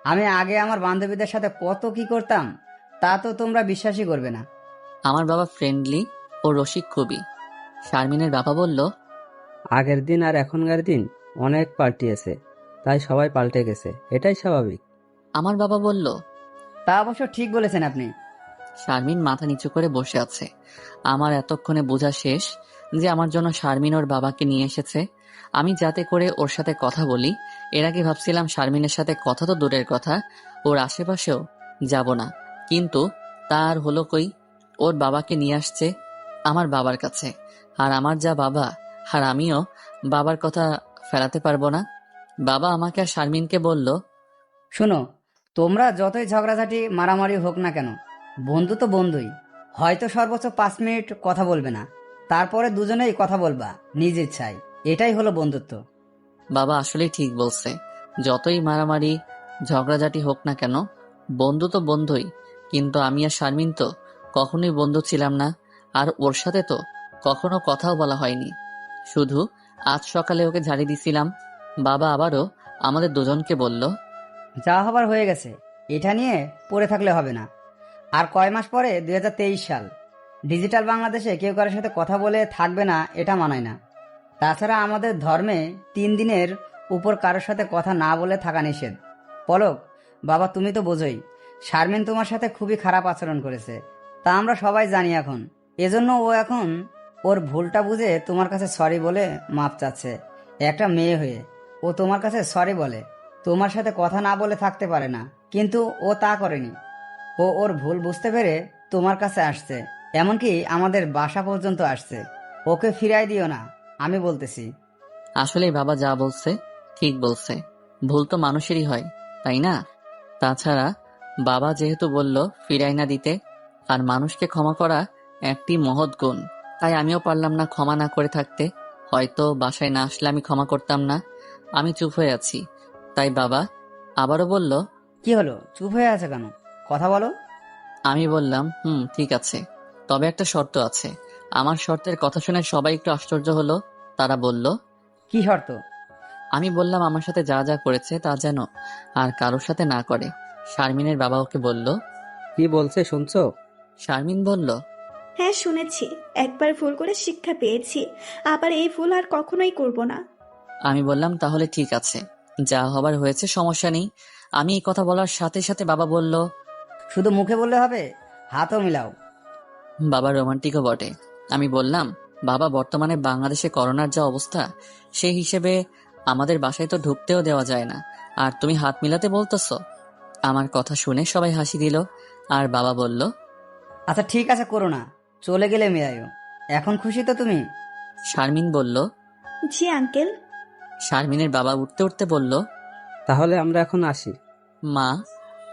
আমি আগে আমার বান্ধবীদের সাথে কত কি করতাম, তা তো তোমরা বিশ্বাসই করবে না। আমার বাবা ফ্রেন্ডলি ও রসিক খুবই। শারমিনের বাবা বলল। আগের দিন আর এখনকার দিন অনেক পাল্টিয়েছে, তাই সবাই পাল্টে গেছে, এটাই স্বাভাবিক। আমার বাবা বলল। তা অবশ্য ঠিক বলেছেন আপনি। শারমিন মাথা নিচু করে বসে আছে। আমার এতক্ষণে বোঝা শেষ যে আমার জন্য শারমিন ওর বাবাকে নিয়ে এসেছে, আমি যাতে করে ওর সাথে কথা বলি। এর আগে ভাবছিলাম শারমিনের সাথে কথা তো দূরের কথা, ওর আশেপাশেও যাব না। কিন্তু তার হলো কই, ওর বাবাকে নিয়ে আসছে আমার বাবার কাছে। আর আমার যা বাবা, আর আমিও বাবার কথা ফেরাতে পারবো না। বাবা আমাকে আর শারমিনকে বলল। শোনো, তোমরা যতই ঝগড়াঝাটি মারামারি হোক না কেন, বন্ধু তো বন্ধুই। হয়তো সর্বোচ্চ 5 মিনিট কথা বলবে না, তারপরে দুজনেই কথা বলবা নিজ ইচ্ছায়। এটাই হলো বন্ধুত্ব। বাবা আসলেই ঠিক বলছে, যতই মারামারি ঝগড়াঝাটি হোক না কেন, বন্ধু তো বন্ধুই। কিন্তু আমি আর শারমিন তো কখনোই বন্ধু ছিলাম না, আর ওর সাথে তো কখনো কথাও বলা হয়নি। শুধু আজ সকালে ওকে ঝাড়ি দিছিলাম। বাবা আবারও আমাদের দুজনকে বলল। যা হবার হয়ে গেছে, এটা নিয়ে পড়ে থাকলে হবে না। আর কয় মাস পরে 2023 সাল, ডিজিটাল বাংলাদেশে কেউ কারোর সাথে কথা বলে থাকবে না, এটা মানায় না। তাছাড়া আমাদের ধর্মে 3 দিনের উপর কারোর সাথে কথা না বলে থাকা নিষেধ। পলক, বাবা তুমি তো বোঝোই, শারমিন তোমার সাথে খুবই খারাপ আচরণ করেছে, তা আমরা সবাই জানি এখন। এজন্য ও এখন ওর ভুলটা বুঝে তোমার কাছে সরি বলে মাপ চাচ্ছে। একটা মেয়ে হয়ে ও তোমার কাছে সরি বলে, তোমার সাথে কথা না বলে থাকতে পারে না, কিন্তু ও তা করেনি। ও ওর ভুল বুঝতে পেরে তোমার কাছে আসছে, এমনকি আমাদের বাসা পর্যন্ত আসছে। ওকে ফিরাই দিও না, আমি বলতেছি। আসলে বাবা যা বলছে ঠিক বলছে, ভুল তো মানুষেরই হয়, তাই না? তাছাড়া বাবা যেহেতু বলল ফিরাই না দিতে, আর মানুষকে ক্ষমা করা একটি মহৎ গুণ, তাই আমিও পারলাম না ক্ষমা না করে থাকতে। হয়তো বাসায় না আসলে আমি ক্ষমা করতাম না। আমি চুপ হয়ে আছি, তাই বাবা আবারও বলল। কি হলো, চুপ হয়ে আছে কেন? কথা বলো। আমি বললাম, ঠিক আছে, তবে একটা শর্ত আছে। আমার শর্তের কথা শুনে সবাই একটু আশ্চর্য হলো। তারা বলল। কি শর্ত? আমি বললাম, আমার সাথে যা যা করেছে তা যেন আর কারোর সাথে না করে। শারমিনের বাবা ওকে বলল। কি বলছে শুনছো? শারমিন বলল। হ্যাঁ শুনেছি, একবার ভুল করে শিক্ষা পেয়েছি, আবার এই ভুল আর কখনোই করব না। আমি বললাম, তাহলে ঠিক আছে, যা হবার হয়েছে, সমস্যা নেই। আমি এই কথা বলার সাথে সাথে বাবা বলল। শুধু মুখে বললে হবে, হাতও মিলাও। বাবা রোমান্টিকও বটে। আমি বললাম, বাবা, বর্তমানে বাংলাদেশে করোনার যা অবস্থা, সেই হিসেবে আমাদের বাসায় তো ঢুকতেও দেওয়া যায় না, আর তুমি হাত মিলাতে বলতেছো? আমার কথা শুনে সবাই হাসি দিল, আর বাবা বলল, আচ্ছা ঠিক আছে, করো না, চলে গেলে মেয়াইও। এখন খুশি তো তুমি? শারমিন বলল। জি আঙ্কেল। শারমিনের বাবা উঠতে উঠতে বলল, তাহলে আমরা এখন আসি। মা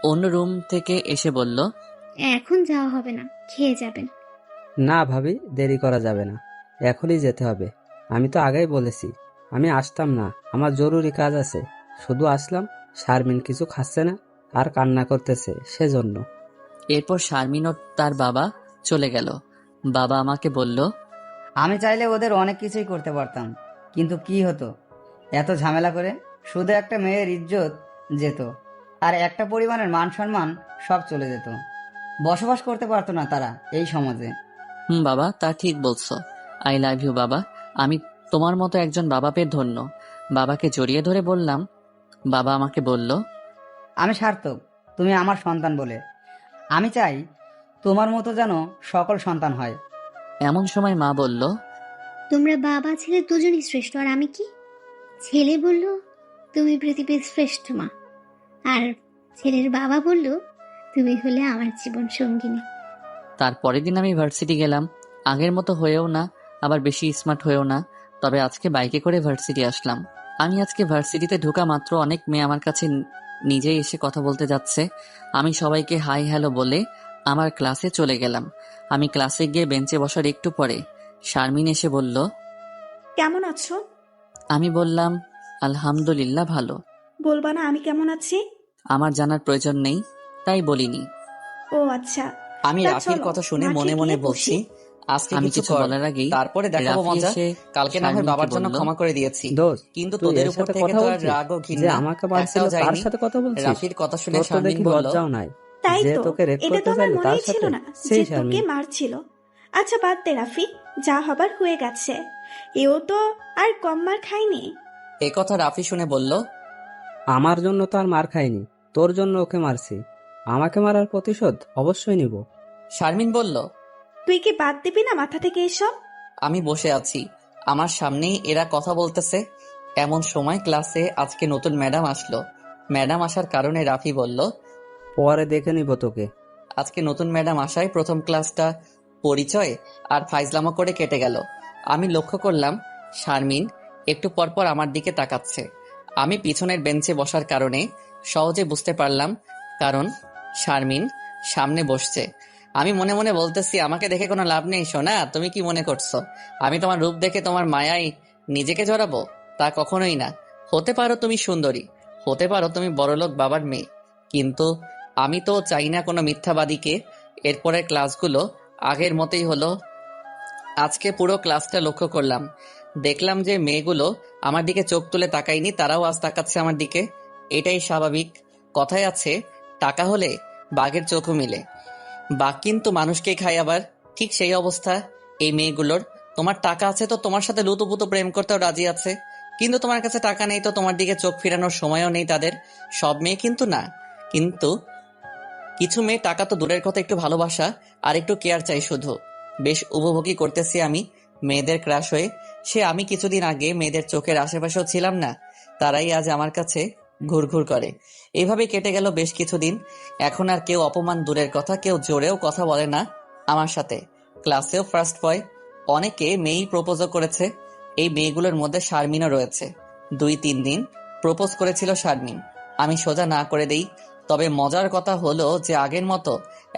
অন্য রুম থেকে এসে বলল, এখন যাওয়া হবে না, খেয়ে যাবেন। না ভাবি, দেরি করা যাবে না, এখনই যেতে হবে। আমি তো আগেই বলেছি আমি আসতাম না, আমার জরুরি কাজ আছে। শুধু আসলাম, শারমিন কিছু খাচ্ছে না আর কান্না করতেছে, সেজন্য। এরপর শারমিন ও তার বাবা চলে গেল। বাবা আমাকে বলল, আমি চাইলে ওদের অনেক কিছুই করতে পারতাম, কিন্তু কি হতো এত ঝামেলা করে? শুধু একটা মেয়ের ইজ্জত যেত, আর একটা পরিবারের মান সম্মান সব চলে যেত। বসবাস করতে পারতো না তারা এই সমাজে। বাবা, তা ঠিক বলছো। আই লাভ ইউ বাবা, আমি তোমার মতো একজন বাবা পেয়ে ধন্য। বাবাকে জড়িয়ে ধরে বললাম। বাবা আমাকে বলল, আমি সার্থক তুমি আমার সন্তান বলে। আমি চাই তোমার মতো যেন সকল সন্তান হয়। এমন সময় মা বলল, তোমরা বাবা ছেলে দুজনই শ্রেষ্ঠ, আর আমি কি? ছেলে বলল তুমি পৃথিবীর শ্রেষ্ঠ মা, আর ছেলের বাবা বলল তুমি হলে আমার জীবন সঙ্গিনী। তার পরের দিন আমি ভার্সিটি গেলাম। আগের মতো হয়েও না, আবার বেশি স্মার্ট হয়েও না, তবে আজকে বাইকে করে ভার্সিটি আসলাম। আমি আজকে ভার্সিটিতে ঢোকা মাত্র অনেক মেয়ে আমার কাছে নিজেই এসে কথা বলতে যাচ্ছে। আমি সবাইকে হাই হ্যালো বলে আমার ক্লাসে চলে গেলাম। আমি ক্লাসে গিয়ে বেঞ্চে বসার একটু পরে শারমিন এসে বলল। কেমন আছো? আমি বললাম, আলহামদুলিল্লাহ ভালো। বলবা না আমি কেমন আছি? আমার জানার প্রয়োজন নেই, তাই বলিনি। ও আচ্ছা। আমি তা রাফির চলো, কথা শুনে মাঠে মনে মনে গিয়ে বলছি, বসি। আজকে আমি কিছু বলার আগেই তারপরে দেখাবো রাফি মজা। এসে কালকে না হয় শারমিনকে বাবার জন্য বলল, ক্ষমা করে দিয়েছি, দোস্ত, কিন্তু তুই তোদের এর উপর সাথে থেকে কথা তো আর বলছিস? রাগ ও যে ঘৃণা আমাকে মারছিল একটাও তার যায়নি। সাথে কথা বলছিস? রাফির কথা শুনে তোর তো শারমিন দেখি বলল, লজ্জাও নাই। তাই যে তো, তোকে রেপ এটা তো করতে আমার চাইলো তার মনেই ছিল সাথে, না সেই যে তোকে শারমিন। মারছিল। আচ্ছা বাদ দে রাফি, যা হবার হয়ে গেছে। এও তো আর কম মার খায়নি। এ কথা রাফি শুনে বলল, আমার জন্য তো আর মার খাইনি, তোর জন্য ওকে মারছি। আমাকে মারার প্রতিশোধ অবশ্যই নিব। শারমিন বলল, তুই কি বাদ দিবি না মাথা থেকে এসব? আমি বসে আছি, আমার সামনেই এরা কথা বলতেছে। এমন সময় ক্লাসে আজকে নতুন ম্যাডাম আসলো। ম্যাডাম আসার কারণে রাফি বলল, পরে দেখে নিব তোকে। আজকে নতুন ম্যাডাম আসায় প্রথম ক্লাসটা পরিচয় আর ফাইজলামা করে কেটে গেল। আমি লক্ষ্য করলাম শারমিন একটু পরপর আমার দিকে তাকাচ্ছে। আমি পিছনের বেঞ্চে বসার কারণে সহজে বুঝতে পারলাম, কারণ শারমিন সামনে বসছে। আমি মনে মনে বলতেছি, আমাকে দেখে কোনো লাভ নেই সোনা, তুমি কি মনে করছো আমি তোমার রূপ দেখে তোমার মায়ায় নিজেকে জড়াবো? তা কখনোই না। হতে পারো তুমি সুন্দরী, হতে পারো তুমি বড়লোক বাবার মেয়ে, কিন্তু আমি তো চাই না কোনো মিথ্যাবাদীকে। এরপরের ক্লাসগুলো আগের মতোই হলো। আজকে পুরো ক্লাসটা লক্ষ্য করলাম, দেখলাম যে মেয়েগুলো আমার দিকে চোখ তুলে তাকায়নি, তারাও আজ তাকাচ্ছে আমার দিকে। এটাই স্বাভাবিক। কথায় আছে, টাকা হলে বাঘের চোখও মিলে। বাঘ কিন্তু মানুষকেই খায় আবার। ঠিক সেই অবস্থা এই মেয়েগুলোর। তোমার টাকা আছে তো তোমার সাথে লুতুপুতু প্রেম করতেও রাজি আছে, কিন্তু তোমার কাছে টাকা নেই তো তোমার দিকে চোখ ফিরানোর সময়ও নেই তাদের। সব মেয়ে কিন্তু না, কিন্তু কিছু মেয়ে টাকা তো দূরের কথা, একটু ভালোবাসা আর একটু কেয়ার চাই শুধু। বেশ উপভোগী করতেছি আমি মেয়েদের ক্রাশ হয়ে। সে আমি কিছুদিন আগে মেয়েদের চোখের আশেপাশেও ছিলাম না, তারাই আজ আমার কাছে ঘুরঘুর করে। এইভাবে কেটে গেল বেশ কিছুদিন। এখন আর কেউ অপমান দূরের কথা, কেউ জোরেও কথা বলে না আমার সাথে। ক্লাসেও ফার্স্ট বয়। অনেকে মেয়েই প্রপোজও করেছে। এই মেয়েগুলোর মধ্যে শারমিনও রয়েছে। 2-3 দিন প্রপোজ করেছিল শারমিন, আমি সোজা না করে দেই। তবে মজার কথা হলো যে আগের মতো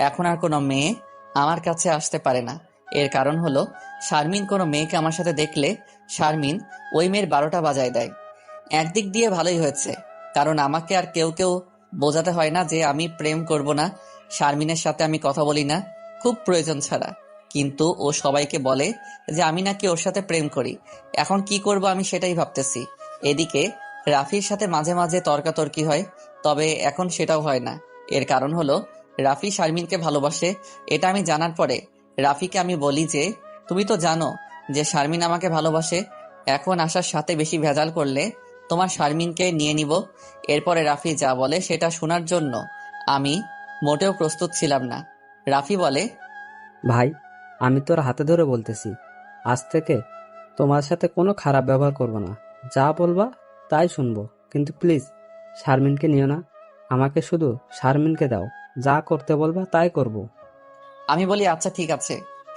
এখন আর কোনো মেয়ে আমার কাছে আসতে পারে না। এর কারণ হলো, শারমিন কোনো মেয়েকে আমার সাথে দেখলে শারমিন ওই মেয়ের 12টা বাজায় দেয়। একদিক দিয়ে ভালোই হয়েছে, কারণ আমাকে আর কেউ কেউ বোঝাতে হয় না যে আমি প্রেম করব না। শারমিনের সাথে আমি কথা বলি না খুব প্রয়োজন ছাড়া, কিন্তু ও সবাইকে বলে যে আমি নাকি ওর সাথে প্রেম করি। এখন কি করব আমি সেটাই ভাবতেছি। এদিকে রাফির সাথে মাঝে মাঝে তর্কাতর্কি হয়, তবে এখন সেটাও হয় না। এর কারণ হলো, রাফি শারমিনকে ভালোবাসে। এটা আমি জানার পরে রাফিকে আমি বলি যে তুমি তো জানো যে শারমিন আমাকে ভালোবাসে, এখন আসার সাথে বেশি ভেজাল করলে তোমার শারমিনকে নিয়ে নিব। এরপরে রাফি যা বলে সেটা শোনার জন্য আমি মোটেও প্রস্তুত ছিলাম না। রাফি বলে, ভাই, আমি তোর হাতে ধরে বলতেছি, আজ থেকে তোমার সাথে কোনো খারাপ ব্যবহার করব না। যা বলবা তাই শুনবো, কিন্তু প্লিজ শারমিনকে নিও না। আমাকে শুধু শারমিনকে দাও, যা করতে বলবা তাই করব। আমি বলি আচ্ছা ঠিক আছে,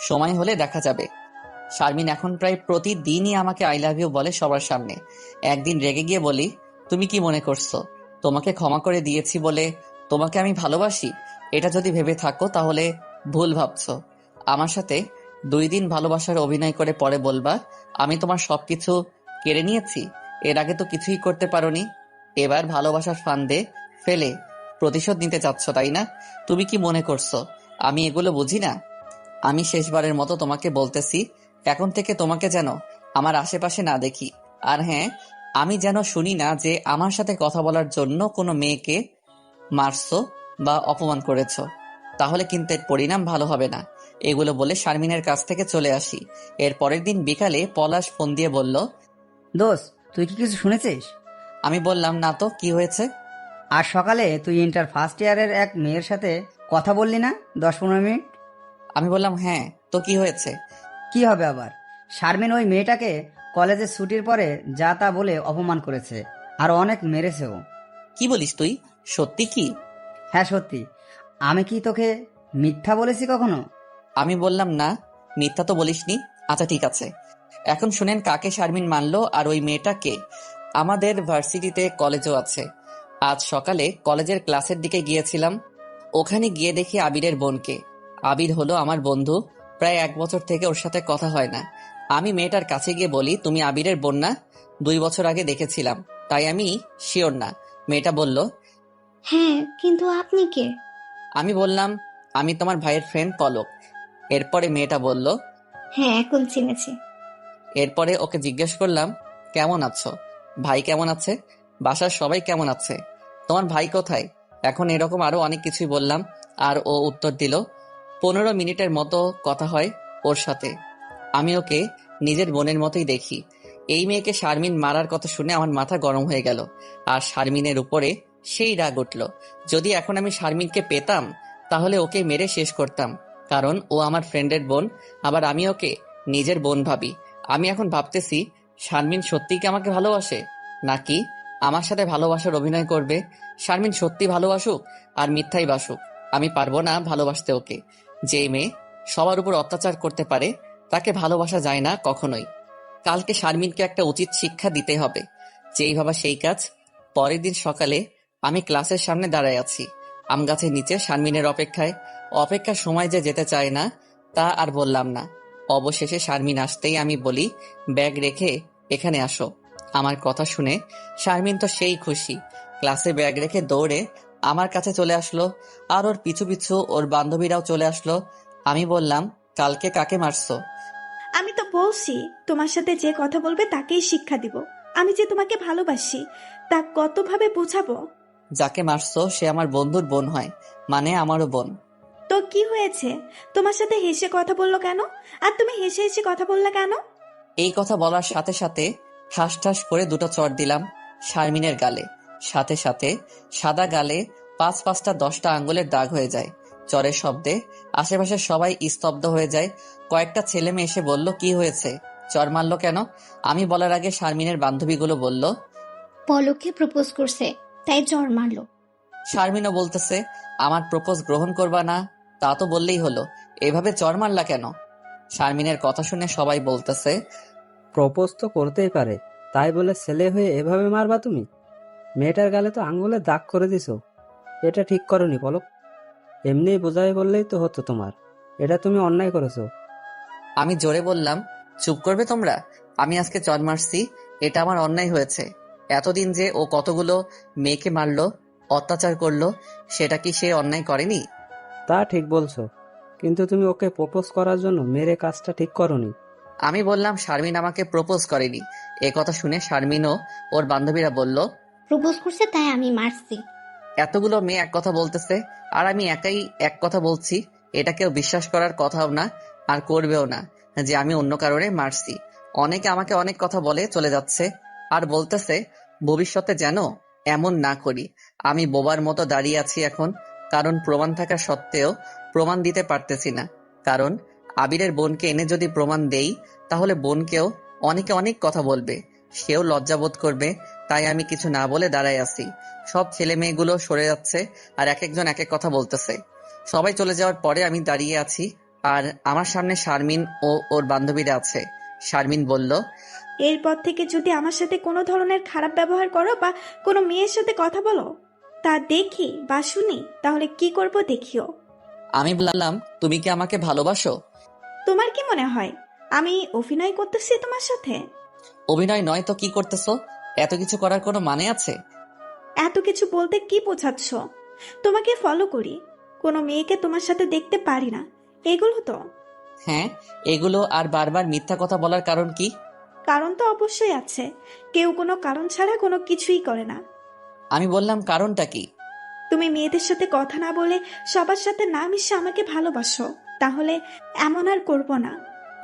সময় হলে দেখা যাবে। শারমিন এখন প্রায় প্রতিদিনই আমাকে আই লাভ ইউ বলে সবার সামনে। একদিন রেগে গিয়ে বলি, তুমি কি মনে করছো তোমাকে ক্ষমা করে দিয়েছি বলে তোমাকে আমি ভালোবাসি? এটা যদি ভেবে থাকো তাহলে ভুল ভাবছো। আমার সাথে 2 দিন ভালোবাসার অভিনয় করে পরে বলবা আমি তোমার সবকিছু কেড়ে নিয়েছি। এর আগে তো কিছুই করতে পারোনি, এবার ভালোবাসার ফান্দে ফেলে প্রতিশোধ নিতে চাচ্ছ, তাই না? তুমি কি মনে করছো আমি এগুলো বুঝি না? আমি শেষবারের মতো তোমাকে বলতেছি, এখন থেকে তোমাকে যেন আমার আশেপাশে না দেখি। আর হ্যাঁ, আমি যেন শুনি না যে আমার সাথে কথা বলার জন্য কোনো মেয়েকে মারছো বা অপমান করেছো, তাহলে কিন্তু এর পরিণাম ভালো হবে না। এগুলো বলে শারমিনের কাছ থেকে চলে আসি। এর পরের দিন বিকালে পলাশ ফোন দিয়ে বলল, দোস্ত, তুই কি কিছু শুনেছিস? আমি বললাম না তো, কি হয়েছে? আজ সকালে তুই ইন্টার ফার্স্ট ইয়ারের এক মেয়ের সাথে কথা বললি না 10-15 মিনিট? আমি বললাম হ্যাঁ, তো কি হয়েছে? কি হবে আবার? শারমিন ওই মেয়েটাকে কলেজের ছুটির পরে যা তা বলে অপমান করেছে, আর অনেক মেরেছেও। কি বলিস তুই? সত্যি কি? হ্যাঁ সত্যি। আমি কি তোকে মিথ্যা বলেছি কখনো? আমি বললাম না, মিথ্যা তো বলিসনি। আচ্ছা ঠিক আছে, এখন শুনেন কাকে শারমিন মানলো আর ওই মেয়েটা কে। আমাদের ভার্সিটিতে কলেজও আছে। আজ সকালে কলেজের ক্লাসের দিকে গিয়েছিলাম, ওখানে গিয়ে দেখি আবিরের বোনকে। আবির হলো আমার বন্ধু, প্রায় 1 বছর থেকে ওর সাথে কথা হয় না। আমি মেয়েটার কাছে গিয়ে বলি, তুমি আবিরের বোন না? 2 বছর আগে দেখেছিলাম, তাই আমি শিওর না। মেয়েটা বলল, হ্যাঁ, কিন্তু আপনি কে? আমি বললাম আমি তোমার ভাইয়ের ফ্রেন্ড পলক। এরপরে মেয়েটা বলল, হ্যাঁ, এখন চিনেছি। এরপরে ওকে জিজ্ঞেস করলাম, কেমন আছো? ভাই কেমন আছে? বাসার সবাই কেমন আছে? তোমার ভাই কোথায়? এখন এরকম আরো অনেক কিছুই বললাম, আর ও উত্তর দিল। 15 মিনিটের মতো কথা হয় ওর সাথে। আমি ওকে নিজের বোনের মতোই দেখি। এই মেয়েকে শারমিন মারার কথা শুনে আমার মাথা গরম হয়ে গেল, আর শারমিনের উপরে সেই রাগ উঠল। যদি এখন আমি শারমিনকে পেতাম তাহলে ওকে মেরে শেষ করতাম, কারণ ও আমার ফ্রেন্ডের বোন, আবার আমি ওকে নিজের বোন ভাবি। আমি এখন ভাবতেছি, শারমিন সত্যিই কি আমাকে ভালোবাসে, নাকি আমার সাথে ভালোবাসার অভিনয় করবে? শারমিন সত্যি ভালোবাসুক আর মিথ্যাই বাসুক, আমি পারবো না ভালোবাসতে ওকে। যে মেয়ে সবার উপর অত্যাচার করতে পারে তাকে ভালোবাসা যায় না কখনোই। কালকে শারমিনকে একটা উচিত শিক্ষা দিতে হবে। যেই ভাবা সেই কাজ। পরের দিন সকালে আমি ক্লাসের সামনে দাঁড়ায় আছি, আম গাছের নিচে শারমিনের অপেক্ষায়। অপেক্ষার সময় যে যেতে চায় না তা আর বললাম না। অবশেষে শারমিন আসতেই আমি বলি, ব্যাগ রেখে এখানে আসো। আমার কথা শুনে শারমিন তো সেই খুশি, ক্লাসে ব্যাগ রেখে দৌড়ে আমার কাছে চলে আসলো, আর ওর পিছু পিছু ওর বান্ধবীরাও চলে আসলো। আমি বললাম, কালকে কাকে মারছো? আমি তো বলছি, তোমার সাথে যে কথা বলবে তাকেই শিক্ষা দিব। আমি যে তোমাকে ভালোবাসি তা কতভাবে বোঝাবো? যাকে মারছো সে আমার বন্ধুর বোন হয়, মানে আমারও বোন। তো কি হয়েছে? তোমার সাথে হেসে কথা বললো কেন? আর তুমি হেসে হেসে কথা বললা কেন? এই কথা বলার সাথে সাথে ঠাস ঠাস করে 2টো চড় দিলাম শারমিনের গালে। সাথে সাথে সাদা গালে 5-5টা 10টা আঙ্গুলের দাগ হয়ে যায়। চরের শব্দে আশেপাশে সবাই স্তব্ধ হয়ে যায়। কয়েকটা ছেলে মেয়ে এসে বলল, কি হয়েছে, চর মারলো কেন? আমি বলার আগে শারমিনের বান্ধবীগুলো বলল, পলককে প্রপোজ করছে, তাই জ্বর মারলো। শারমিনও বলতেছে, আমার প্রপোজ গ্রহণ করবা না? তা তো বললেই হলো, এভাবে চর মারলা কেন? শারমিনের কথা শুনে সবাই বলতেছে, প্রপোজ তো করতেই পারে, তাই বলে ছেলে হয়ে এভাবে মারবা তুমি? মেয়েটার গালে তো আঙ্গুলে দাগ করে দিছো, এটা ঠিক করনি পলক। এমনি বোঝাই বললেই তো হতো তোমার, এটা তুমি অন্যায় করেছো। আমি জোরে বললাম, চুপ করবে তোমরা? আমি আজকে চর মারছি, এটা আমার অন্যায় হয়েছে। এতদিন যে ও কতগুলো মেয়েকে মারলো, অত্যাচার করলো, সেটা কি সে অন্যায় করেনি? তা ঠিক বলছো, কিন্তু তুমি ওকে প্রপোজ করার জন্য মেরে কাজটা ঠিক করনি। আমি বললাম, শারমিন আমাকে প্রপোজ করেনি। এ কথা শুনে শারমিনও ওর বান্ধবীরা বলল, প্রপোজ করছে তাই আমি মারছি। এতগুলো মেয়ে এক কথা বলতেছে আর আমি একাই এক কথা বলছি, এটা কেউ বিশ্বাস করার কথাও না, আর করবেও না যে আমি অন্য কারণে মারছি। অনেকে আমাকে অনেক কথা বলে চলে যাচ্ছে, আর বলতেছে ভবিষ্যতে যেন এমন না করি। আমি বোবার মতো দাঁড়িয়ে আছি এখন, কারণ প্রমাণ থাকা সত্ত্বেও প্রমাণ দিতে পারতেছি না। কারণ আবিরের বোনকে এনে যদি প্রমাণ দেই তাহলে বোনকেও অনেকে অনেক কথা বলবে, সেও লজ্জাবোধ করবে। তাই আমি কিছু না বলে দাঁড়ায় আছি। সব ছেলে মেয়েগুলো সরে যাচ্ছে আর এক একজন এক এক কথা বলতেছে। সবাই চলে যাওয়ার পরে আমি দাঁড়িয়ে আছি আর আমার সামনে শারমিন ও ওর বান্ধবীরা আছে। শারমিন বলল, এরপর থেকে যদি আমার সাথে কোনো ধরনের খারাপ ব্যবহার করো বা কোনো মেয়ের সাথে কথা বলো তা দেখি বা শুনি, তাহলে কি করব দেখিও। আমি বললাম, তুমি কি আমাকে ভালোবাসো? তোমার কি মনে হয় আমি অভিনয় করতেছি তোমার সাথে? অভিনয় নয় তো কি করতেছো? এত কিছু করার কোনো মানে আছে? এত কিছু বলতে কি বোঝাচ্ছ? তোমাকে ফলো করি, কোনো মেয়েকে তোমার সাথে দেখতে পারি না, এগুলো তো। হ্যাঁ, এগুলো আর বারবার মিথ্যা কথা বলার কারণ কি? কারণ তো অবশ্যই আছে, কেউ কোনো কারণ ছাড়া কোনো কিছুই করে না। আমি বললাম, কারণটা কি? তুমি মেয়েদের সাথে কথা না বলে সবার সাথে না মিশে আমাকে ভালোবাসো, তাহলে এমন আর করব না।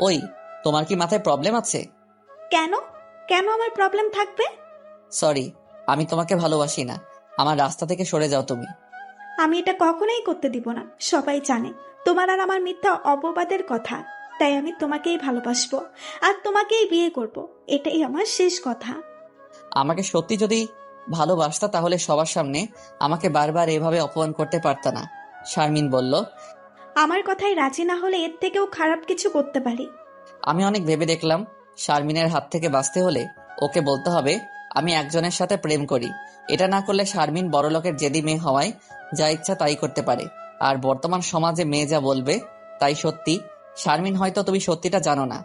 ওই, তোমার কি মাথায় প্রবলেম আছে? কেন? কেন আমার প্রবলেম থাকবে? সরি, আমি তোমাকে ভালোবাসি না। আমার রাস্তা থেকে সরে যাও তুমি। আমি এটা কখনোই করতে দিব না। সবাই জানে তোমার আর আমার মিথ্যা অপবাদের কথা, তাই আমি তোমাকেই ভালোবাসবো আর তোমাকেই বিয়ে করব, এটাই আমার শেষ কথা। আমাকে সত্যি যদি ভালোবাসতা তাহলে সবার সামনে আমাকে বারবার এভাবে অপমান করতে পারতা না। শারমিন বলল, আমার কথায় রাজি না হলে এর থেকেও খারাপ কিছু করতে পারি। আমি অনেক ভেবে দেখলাম শারমিনের হাত থেকে বাঁচতে হলে ওকে বলতে হবে আমি একজনের সাথে প্রেম করি। এটা না করলে শারমিন বড়লোকের জেদি মেয়ে হওয়ায় যা ইচ্ছা তাই করতে পারে। আর বর্তমান সমাজে মেয়ে যা বলবে তাই সত্যি। শারমিন, হয়তো তুমি সত্যিটা জানো না,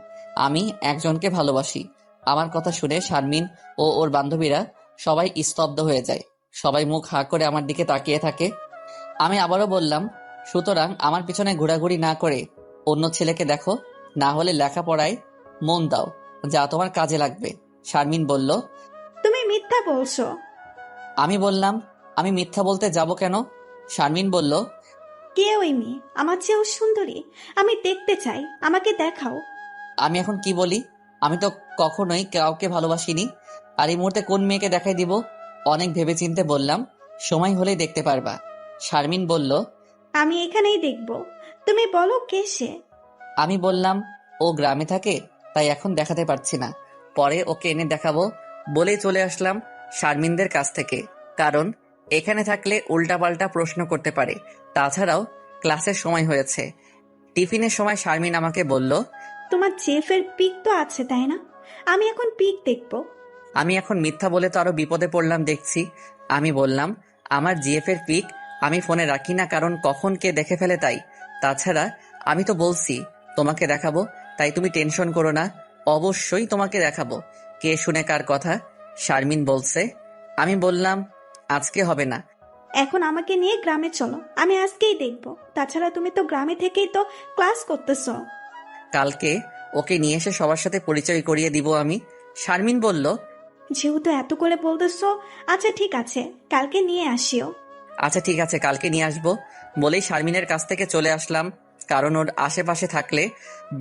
আমি একজনকে ভালোবাসি। আমার কথা শুনে শারমিন ও ওর বান্ধবীরা সবাই স্তব্ধ হয়ে যায়। সবাই মুখ হাঁ করে আমার দিকে তাকিয়ে থাকে। আমি আবারও বললাম, সুতরাং আমার পিছনে ঘোরাঘুরি না করে অন্য ছেলেকে দেখো, না হলে লেখাপড়ায় মন দাও, যা তোমার কাজে লাগবে। শারমিন বলল, তুমি মিথ্যা বলছো। আমি বললাম, আমি মিথ্যা বলতে যাব কেন? শারমিন বলল, কে ওই মেয়ে? আমার চেয়েও সুন্দরী, আমি দেখতে চাই, আমাকে দেখাও। আমি এখন কি বলি? আমি তো কখনোই কাউকে ভালোবাসিনি। আর এই মুহূর্তে কোন মেয়েকে দেখাই দিব? অনেক ভেবেচিন্তে বললাম, সময় হলেই দেখতে পারবা। শারমিন বলল, আমি এখানেই দেখব, তুমি বলো কে সে। আমি বললাম, ও গ্রামে থাকে, তাই এখন দেখাতে পারছি না, পরে ওকে এনে দেখাবো বলেই চলে আসলাম শারমিনদের কাছ থেকে। কারণ এখানে থাকলে উল্টাপাল্টা প্রশ্ন করতে পারে। তাছাড়াও ক্লাসের সময় হয়েছে। টিফিনের সময় শারমিন আমাকে বলল, তোমার জেফের পিক তো আছে তাই না? আমি এখন পিক দেখব। আমি এখন মিথ্যা বলে তো আরো বিপদে পড়লাম দেখছি। আমি বললাম, আমার জিএফ এর পিক আমি ফোনে রাখি না, কারণ কখন কে দেখে ফেলে তাই। তাছাড়া আমি তো বলছি তোমাকে দেখাবো, তাই তুমি টেনশন করো না, অবশ্যই তোমাকে দেখাবো। কে শুনে কার কথা? শারমিন বলছে। আমি বললাম, আজকে হবে না। এখন আমাকে নিয়ে গ্রামে চলো, আমি আজকেই দেখব। তাছাড়া তুমি তো গ্রামে থেকেই তো ক্লাস করতেছো। কালকে ওকে নিয়ে এসে সবার সাথে পরিচয় করিয়ে দিব আমি। শারমিন বলল, যেহেতু এত করে বলতেছো, আচ্ছা ঠিক আছে, কালকে নিয়ে আসিও। আচ্ছা ঠিক আছে, কালকে নিয়ে আসবো বলেই শারমিনের কাছ থেকে চলে আসলাম। কারণ ওর আশেপাশে থাকলে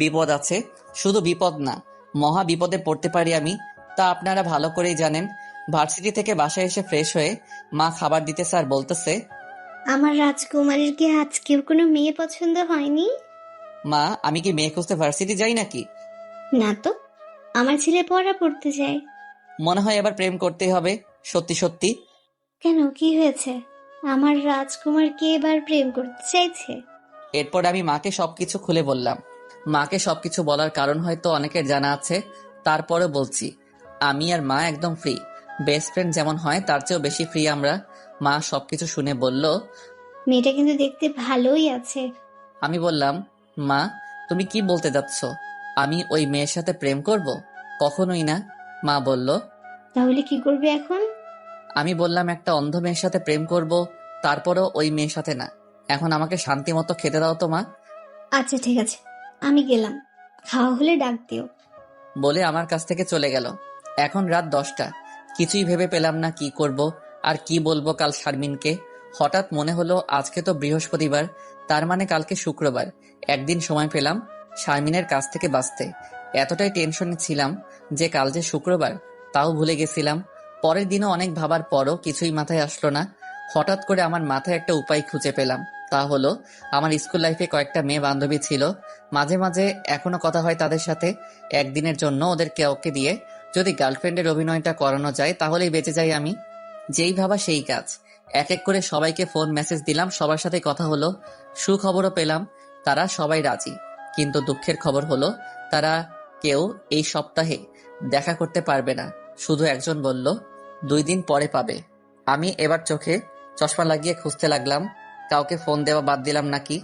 বিপদ আছে। শুধু বিপদ না, মহা বিপদে পড়তে পারি আমি, তা আপনারা ভালো করেই জানেন। ভার্সিটি থেকে বাসায় এসে ফ্রেশ হয়ে মা খাবার দিতে স্যার বলতেছে, আমার রাজকুমারীর কি আজকেও কোনো মেয়ে পছন্দ হয়নি? মা আমি কি মেয়ে খুঁজতে ভার্সিটি যাই নাকি? না তো, আমার ছেলে পড়া পড়তে যায়। মনে হয় এবার প্রেম করতেই হবে, সত্যি সত্যি। কেন, কি হয়েছে? আমার রাজকুমার কি এবার প্রেম করতে চাইছে? এরপর আমি মাকে সবকিছু খুলে বললাম। মাকে সবকিছু বলার কারণ হয়তো অনেকের জানা আছে, তারপরে বলছি। আমি আর মা একদম ফ্রি, বেস্ট ফ্রেন্ড যেমন হয় তার চেয়েও বেশি ফ্রি আমরা। মা সবকিছু শুনে বলল, মেয়েটা কিন্তু দেখতে ভালোই আছে। আমি বললাম, মা তুমি কি বলতে যাচ্ছ? আমি ওই মেয়ের সাথে প্রেম করব? কখনোই না। মা বলল, তাহলে কি করবে এখন? আমি বললাম, একটা অন্ধ মেয়ের সাথে প্রেম করব, তারপরেও ওই মেয়ের সাথে না। এখন আমাকে শান্তি মতো খেতে দাও তো মা। আচ্ছা ঠিক আছে, আমি গেলাম, খাওয়া হলে ডাক দিও। বলে আমার কাছ থেকে চলে গেল। এখন রাত 10টা, কিছুই ভেবে পেলাম না কি করব আর কি বলবো কাল শারমিনকে। হঠাৎ মনে হলো আজকে তো বৃহস্পতিবার, তার মানে কালকে শুক্রবার। একদিন সময় পেলাম শারমিনের কাছ থেকে বাঁচতে। এতটাই টেনশনে ছিলাম যে কাল যে শুক্রবার তাও ভুলে গেছিলাম। পরের দিনও অনেক ভাবার পরও কিছুই মাথায় আসলো না। হঠাৎ করে আমার মাথায় একটা উপায় খুঁজে পেলাম। তা হলো, আমার স্কুল লাইফে কয়েকটা মেয়ে বান্ধবী ছিল, মাঝে মাঝে এখনো কথা হয় তাদের সাথে। একদিনের জন্য ওদের কাউকে দিয়ে যদি গার্লফ্রেন্ডের অভিনয়টা করানো যায় তাহলেই বেঁচে যাই আমি। যেই ভাবা সেই কাজ। এক এক করে সবাইকে ফোন মেসেজ দিলাম, সবার সাথে কথা হলো, সুখবরও পেলাম। তারা সবাই রাজি, কিন্তু দুঃখের খবর হলো তারা কেউ এই সপ্তাহে দেখা করতে পারবে না। শুধু একজন বলল 2 দিন পরে পাবে। আমি এবার চোখে চশমা লাগিয়ে খুঁজতে লাগলাম, কাউকে ফোন দেওয়া বাদ দিলাম নাকি।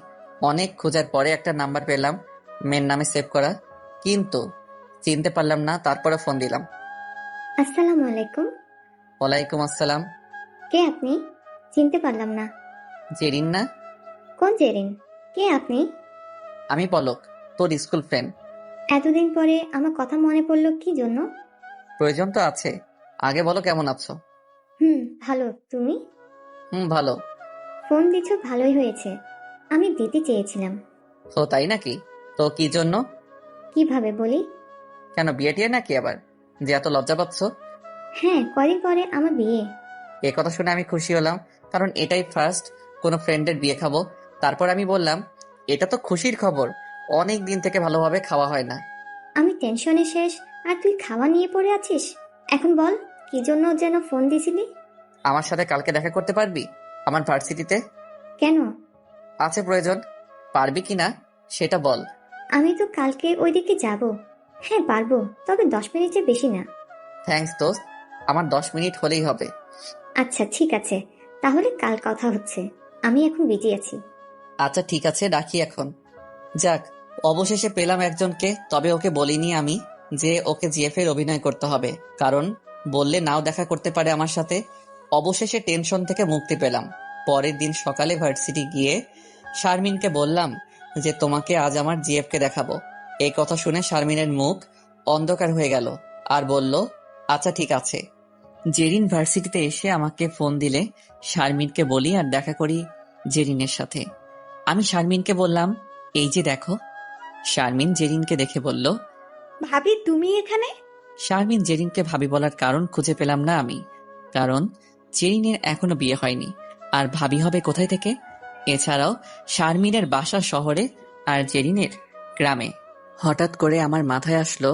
অনেক খোঁজার পরে একটা নাম্বার পেলাম, মেয়ের নামে সেভ করা, কিন্তু চিনতে পারলাম না। তারপরে ফোন দিলাম। আসসালামু আলাইকুম। ওয়ালাইকুম আসসালাম। কে আপনি? চিনতে পারলাম না। জেরিন না? কোন জেরিন? কে আপনি? আমি পলক, তোর স্কুল ফ্রেন্ড। এতদিন পরে আমার কথা মনে পড়লো কি জন্য? প্রয়োজন তো আছে। আগে বলো কেমন আছো? ভালো। তুমি? ভালো। ফোন দিচ্ছ, ভালোই হয়েছে। আমি দিতে চেয়েছিলাম। তো তাই নাকি? তো কি জন্য? কিভাবে বলি? কেন, বিয়ে টিয়ে নাকি আবার, যে এত লজ্জা পাচ্ছ? হ্যাঁ, কদিন পরে আমার বিয়ে। এ কথা শুনে আমি খুশি হলাম, কারণ এটাই ফার্স্ট কোনো ফ্রেন্ডের বিয়ে খাবো। তারপর আমি বললাম, এটা তো খুশির খবর, অনেক দিন থেকে ভালোভাবে খাওয়া হয় না। আমি টেনশনে শেষ, আর তুই খাওয়া নিয়ে পড়ে আছিস। এখন বল, কি জন্য যেন ফোন দিছিলি? আমার সাথে কালকে দেখা করতে পারবি আমার ভার্সিটিতে? কেন? আছে প্রয়োজন, পারবি কিনা সেটা বল। আমি তো কালকে ওইদিকে যাব। হ্যাঁ পারবো, তবে 10 মিনিটের বেশি না। থ্যাঙ্কস দোস্ত, আমার 10 মিনিট হলেই হবে। আচ্ছা ঠিক আছে, তাহলে কাল কথা হচ্ছে। আমি এখন বিজি আছি। আচ্ছা ঠিক আছে, রাখি এখন। যাক, অবশেষে পেলাম একজনকে। তবে ওকে বলিনি আমি যে ওকে জিএফ এর অভিনয় করতে হবে, কারণ বললে নাও দেখা করতে পারে আমার সাথে। অবশেষে টেনশন থেকে মুক্তি পেলাম। পরের দিন সকালে ভার্সিটি গিয়ে শারমিনকে বললাম যে তোমাকে আজ আমার জিএফ কে দেখাবো। এই কথা শুনে শারমিনের মুখ অন্ধকার হয়ে গেল আর বলল, আচ্ছা ঠিক আছে। জেরিন ভার্সিটিতে এসে আমাকে ফোন দিলে শারমিনকে বলি আর দেখা করি জেরিনের সাথে। আমি শারমিনকে বললাম, এই যে দেখো। শারমিন জেরিনকে দেখে বলল, ভাবি তুমি এখানে? শারমিন জেরিনকে ভাবি বলার কারণ খুঁজে পেলাম না আমি, কারণ জেরিনের এখনো বিয়ে হয়নি, আর ভাবি হবে কোথায় থেকে? এছাড়াও শারমিনের বাসা শহরে আর জেরিনের গ্রামে। হঠাৎ করে আমার মাথায় আসলো,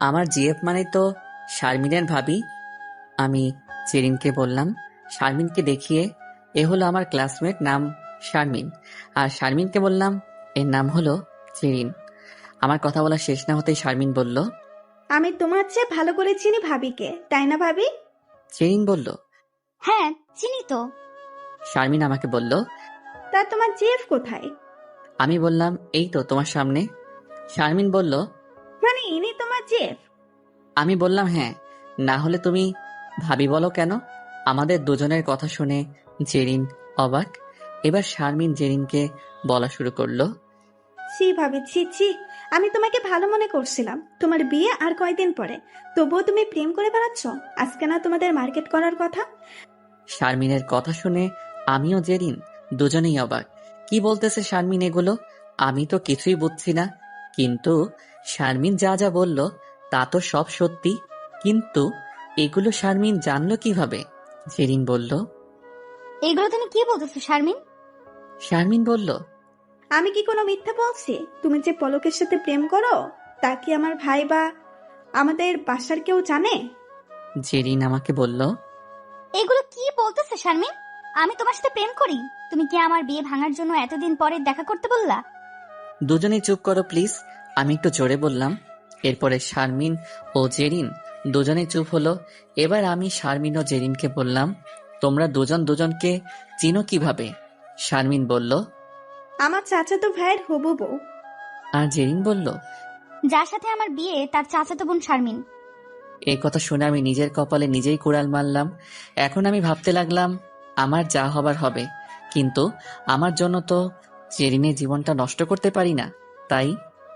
আমার জিএফ মানে তো শারমিনের ভাবি। আমি জেরিনকে বললাম, শারমিনকে দেখিয়ে, এ হলো আমার ক্লাসমেট, নাম শারমিন। আর শারমিনকে বললাম, এর নাম হলো জেরিন। আমার কথা বলা শেষ না হতেই শারমিন বলল, আমি তোমার চেয়ে ভালো করে চিনি ভাবিকে, তাই না ভাবি? জেরিন বলল, হ্যাঁ চিনি তো। শারমিন আমাকে বলল, তা তোমার জিএফ কোথায়? আমি বললাম, এই তো তোমার সামনে। শারমিন বলল, মানে ইনি তোমার জিএফ? আমি বললাম, হ্যাঁ, না হলে তুমি ভাবি বলো কেন? আমাদের দুজনের কথা শুনে জেরিন অবাক। এবার শারমিন জেরিনকে বলা শুরু করলো, ছি ভাবি, ছি ছি। আমি তোমাকে ভালো মনে করছিলাম। তোমার বিয়ে আর কয়দিন পরে, তবুও তুমি প্রেম করে বেড়াচ্ছ। আজকে না তোমাদের মার্কেট করার কথা? শারমিনের কথা শুনে আমিও জেরিন দুজনেই অবাক। কি বলতেছে শারমিন এগুলো? আমি তো কিছুই বুঝছি না। কিন্তু শারমিন যা যা বলল তা তো সব সত্যি। কিন্তু এগুলো শারমিন জানলো কিভাবে? জেরিন বলল, এগুলো তুমি কি বলতেছো শারমিন? শারমিন বলল, আমি কি কোনো মিথ্যা বলছি? তুমি যে পলকের সাথে প্রেম করো, তা কি আমার ভাই বা আমাদের বাসার কেউ জানে? জেরিন আমাকে বলল, এগুলো কি বলতেছো শারমিন? আমি তোমার সাথে প্রেম করি? তুমি কি আমার বিয়ে ভাঙার জন্য এতদিন পরে দেখা করতে বললা? দুজনেই চুপ করো প্লিজ, আমি একটু জোরে বললাম। এরপরে শারমিন ও জেরিন দুজনেই চুপ হলো। এবার আমি শারমিন ও জেরিনকে বললাম, তোমরা দুজন দুজনকে চিনো কিভাবে? শারমিন বলল, আমার চাচাতো ভাইয়ের হবু বউ। আর জেরিন বলল, যার সাথে আমার বিয়ে তার চাচাতো বোন শারমিন। এই কথা শুনে আমি নিজের কপালে নিজেই কুড়াল মারলাম। এখন আমি ভাবতে লাগলাম, আমার যা হবার হবে, কিন্তু আমার জন্য তো জেরিনের জীবনটা নষ্ট করতে পারি না। তাই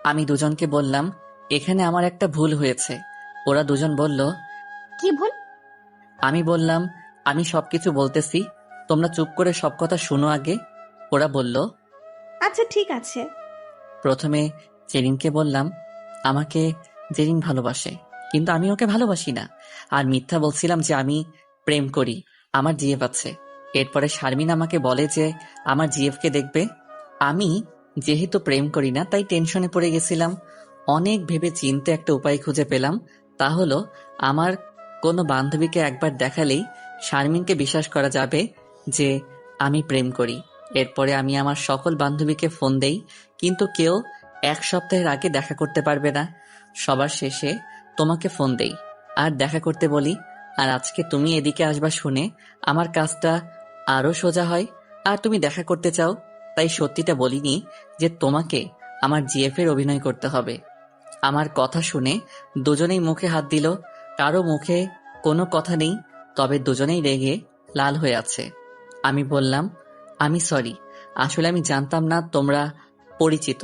আমি দুজনকে বললাম, এখানে আমার একটা ভুল হয়েছে। ওরা দুজন বলল, কি ভুল? আমি বললাম, আমি সবকিছু বলতেছি, তোমরা চুপ করে সব কথা শুনো আগে। ওরা বলল, আচ্ছা ঠিক আছে। প্রথমে জেরিনকে বললাম, আমাকে জেরিন ভালোবাসে, কিন্তু আমি ওকে ভালোবাসি না। আর মিথ্যা বলছিলাম যে আমি প্রেম করি, আমার জিএফ আছে। এরপরে শারমিন আমাকে বলে যে আমার জিএফ কে দেখবে। আমি যেহেতু প্রেম করি না তাই টেনশনে পড়ে গেছিলাম। অনেক ভেবে চিন্তে একটা উপায় খুঁজে পেলাম, তা হলো আমার কোনো বান্ধবীকে একবার দেখালেই শারমিনকে বিশ্বাস করা যাবে যে আমি প্রেম করি। এরপরে আমি আমার সকল বান্ধবীকে ফোন দেই, কিন্তু কেউ 1 সপ্তাহের আগে দেখা করতে পারবে না। সবার শেষে তোমাকে ফোন দেই আর দেখা করতে বলি। আর আজকে তুমি এদিকে আসবা শুনে আমার কাজটা আরো সোজা হয়। আর তুমি দেখা করতে চাও, তাই সত্যিটা বলিনি যে তোমাকে আমার জিএফ এর অভিনয় করতে হবে। আমার কথা শুনে দুজনেই মুখে হাত দিল। কারো মুখে কোনো কথা নেই, তবে দুজনেই রেগে লাল হয়ে আছে। আমি বললাম, আমি সরি, আসলে আমি জানতাম না তোমরা পরিচিত,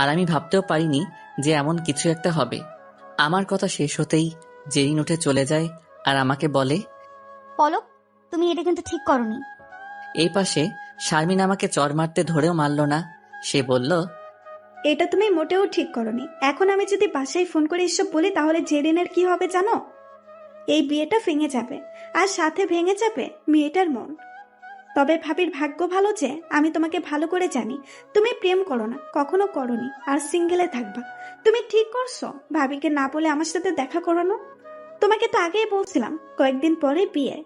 আর আমি ভাবতেও পারিনি যে এমন কিছু একটা হবে। আমার কথা শেষ হতেই জেরিন উঠে চলে যায় আর আমাকে বলে, পলক, তুমি এটা কিন্তু ঠিক করনি। এই পাশে শারমিন আমাকে চর মারতে ধরেও মারল না। সে বলল, এটা তুমি মোটেও ঠিক করনি। এখন আমি যদি বাসায় ফোন করে এসব বলি তাহলে জেরিনের কি হবে জানো? এই বিয়েটা ভেঙে যাবে, আর সাথে ভেঙে যাবে মেয়েটার মন। তবে ভাবির ভাগ্য ভালো যে আমি তোমাকে ভালো করে জানি। তুমি প্রেম করো না, কখনো করনি, আর সিঙ্গেলে থাকবা। তুমি ঠিক করছো ভাবিকে না বলে আমার সাথে দেখা করানো। তোমাকে তো আগেই বলছিলাম কয়েকদিন পরে বিয়ে।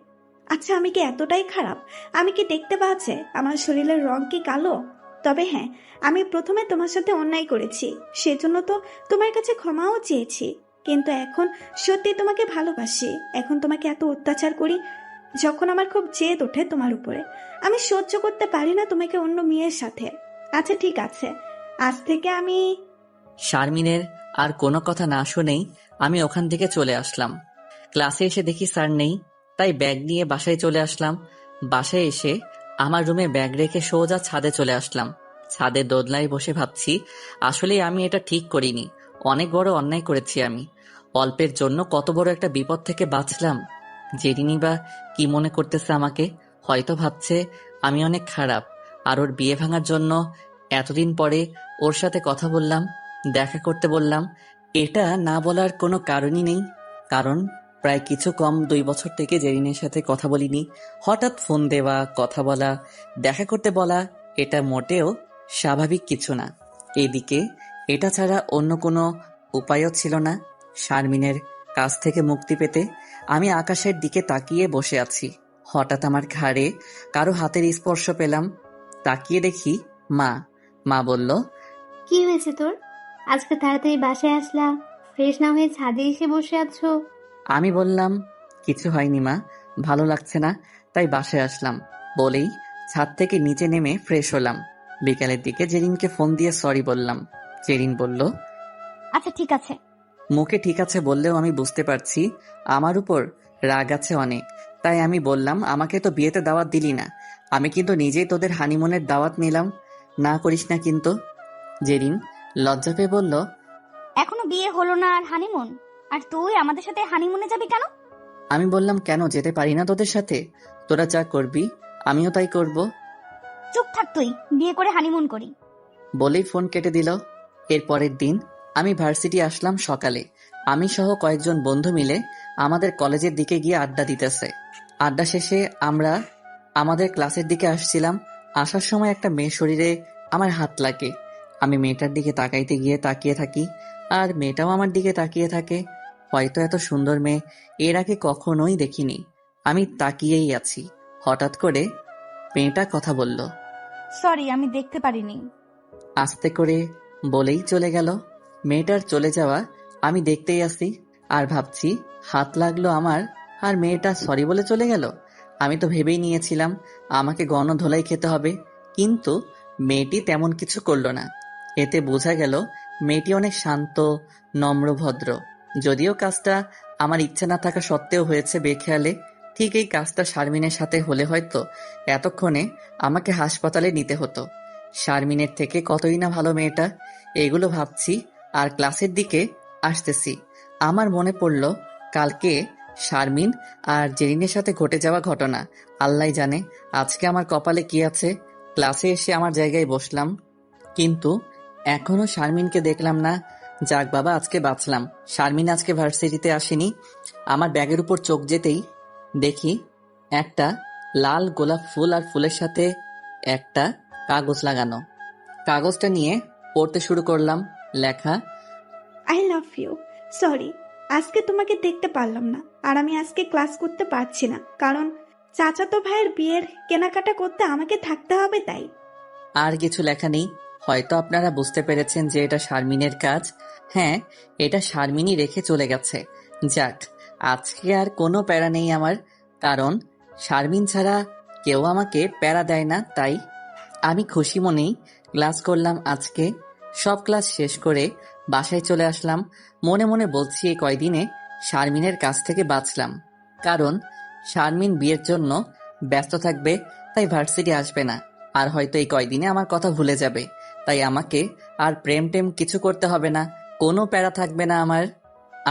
আচ্ছা, আমি কি এতটাই খারাপ? আমি কি দেখতে পাচ্ছে আমার শরীরের রং কি কালো? তবে হ্যাঁ, আমি প্রথমে তোমার সাথে অন্যায় করেছি, সেজন্য তো তোমার কাছে ক্ষমাও চেয়েছি। কিন্তু এখন সত্যি তোমাকে ভালোবাসি। এখন তোমাকে এত অত্যাচার করি যখন আমার খুব জেদ ওঠে তোমার উপরে। আমি সহ্য করতে পারি না তোমাকে অন্য মেয়ের সাথে। আচ্ছা ঠিক আছে, আজ থেকে আমি শারমিনের আর কোনো কথা না শুনেই আমি ওখান থেকে চলে আসলাম। ক্লাসে এসে দেখি স্যার নেই, তাই ব্যাগ নিয়ে বাসায় চলে আসলাম। বাসায় এসে আমার রুমে ব্যাগ রেখে সোজা ছাদে চলে আসলাম। ছাদে দোলনায় বসে ভাবছি, আসলে আমি এটা ঠিক করিনি, অনেক বড় অন্যায় করেছি আমি। অল্পের জন্য কত বড় একটা বিপদ থেকে বাঁচলাম। জেরিনি বা কি মনে করতেছে আমাকে? হয়তো ভাবছে আমি অনেক খারাপ, আর ওর বিয়ে ভাঙার জন্য এতদিন পরে ওর সাথে কথা বললাম, দেখা করতে বললাম। এটা না বলার কোনো কারণই নেই, কারণ প্রায় কিছু কম 2 বছর থেকে জেরিনের সাথে কথা বলিনি। হঠাৎ ফোন দেওয়া, কথা বলা, দেখা করতে বলা, এটা মোটেও স্বাভাবিক কিছু না। এদিকে এটা ছাড়া অন্য কোনো উপায়ও ছিল না শারমিনের কাছ থেকে মুক্তি পেতে। আমি আকাশের দিকে তাকিয়ে বসে আছি। হঠাৎ আমার ঘাড়ে কারো হাতের স্পর্শ পেলাম। তাকিয়ে দেখি মা। মা বলল, কি হয়েছে তোর? আজকে তাড়াতাড়ি বাসায় আসলা, ফ্রেশ না হয়ে ছাদে এসে বসে আছো? আমি বললাম, কিছু হয়নি মা, ভালো লাগছে না তাই বাসায় আসলাম বলেই ছাদ থেকে নিচে নেমে ফ্রেশ হলাম। বিকালের দিকে জেরিনকে ফোন দিয়ে সরি বললাম। জেরিন বলল, আচ্ছা ঠিক আছে। মুখে ঠিক আছে বললেও আমি বুঝতে পারছি আমার উপর রাগ আছে অনেক। তাই আমি বললাম, আমাকে তো বিয়েতে দাওয়াত দিলি না, আমি কিন্তু নিজেই তোদের হানিমুনের দাওয়াত নিলাম, না করিস না কিন্তু। জেরিন লজ্জা পেয়ে বলল, এখনো বিয়ে হলো না আর হানিমুন? আর তুই আমাদের সাথে হানিমুনে যাবি কেন? আমি বললাম, কেন যেতে পারি না তোদের সাথে? তোরা যা করবি আমিও তাই করব। চুপ থাক তুই, বিয়ে করে হানিমুন করি। বলেই ফোন কেটে দিল। এর পরের দিন আমি ভার্সিটি আসলাম সকালে। আমি সহ কয়েকজন বন্ধু মিলে আমাদের কলেজের দিকে গিয়ে আড্ডা দিতেছে। আড্ডা শেষে আমরা আমাদের ক্লাসের দিকে আসছিলাম। আসার সময় একটা মেয়ের শরীরে আমার হাত লাগে। আমি মেয়েটার দিকে তাকাইতে গিয়ে তাকিয়ে থাকি, আর মেয়েটাও আমার দিকে তাকিয়ে থাকে। হয়তো এত সুন্দর মেয়ে এর আগে কখনোই দেখিনি। আমি তাকিয়েই আছি। হঠাৎ করে মেয়েটা কথা বলল। সরি, আমি দেখতে পারিনি। আস্তে করে বলেই চলে গেল। মেয়েটার চলে যাওয়া আমি দেখতেই আছি আর ভাবছি, হাত লাগলো আমার আর মেয়েটা সরি বলে চলে গেল। আমি তো ভেবেই নিয়েছিলাম আমাকে গণধোলাই খেতে হবে, কিন্তু মেয়েটি তেমন কিছু করলো না। এতে বোঝা গেল মেয়েটি অনেক শান্ত, নম্র, ভদ্র। যদিও কাজটা আমার ইচ্ছে না থাকা সত্ত্বেও হয়েছে বেখেয়ালে। ঠিক এই কাজটা শারমিনের সাথে হলে হয়তো এতক্ষণে আমাকে হাসপাতালে নিতে হতো। শারমিনের থেকে কতই না ভালো মেয়েটা। এগুলো ভাবছি আর ক্লাসের দিকে আসতেছি। আমার মনে পড়ল কালকে শারমিন আর জেরিনের সাথে ঘটে যাওয়া ঘটনা। আল্লাহ জানে আজকে আমার কপালে কি আছে। ক্লাসে এসে আমার জায়গায় বসলাম, কিন্তু এখনো শারমিনকে দেখলাম না। যাক বাবা, আজকে বাঁচলাম। শারমিন আজকে ভার্সিটিতে আসেনি। আমার ব্যাগের উপর চোখ যেতেই দেখি একটা লাল গোলাপ ফুল, আর ফুলের সাথে একটা কাগজ লাগানো। কাগজটা নিয়ে পড়তে শুরু করলাম। লেখা, আই লাভ ইউ। সরি, আজকে তোমাকে দেখতে পারলাম না। আর আমি আজকে ক্লাস করতে পারছি না, কারণ চাচাতো ভাইয়ের বিয়ের কেনাকাটা করতে আমাকে থাকতে হবে, তাই। আর কিছু লেখা নেই। হয়তো আপনারা বুঝতে পেরেছেন যে এটা শারমিনের কাজ। হ্যাঁ, এটা শারমিনই রেখে চলে গেছে। যাক, আজকে আর কোনো প্যারা নেই আমার, কারণ শারমিন ছাড়া কেউ আমাকে প্যারা দেয় না। তাই আমি খুশি মনেই ক্লাস করলাম আজকে। সব ক্লাস শেষ করে বাসায় চলে আসলাম। মনে মনে বলছি এই কয়দিনে শারমিনের কাছ থেকে বাঁচলাম, কারণ শারমিন বিয়ের জন্য ব্যস্ত থাকবে, তাই ভার্সিটি আসবে না। আর হয়তো এই কয়দিনে আমার কথা ভুলে যাবে, তাই আমাকে আর প্রেম টেম কিছু করতে হবে না, কোনো প্যারা থাকবে না আমার।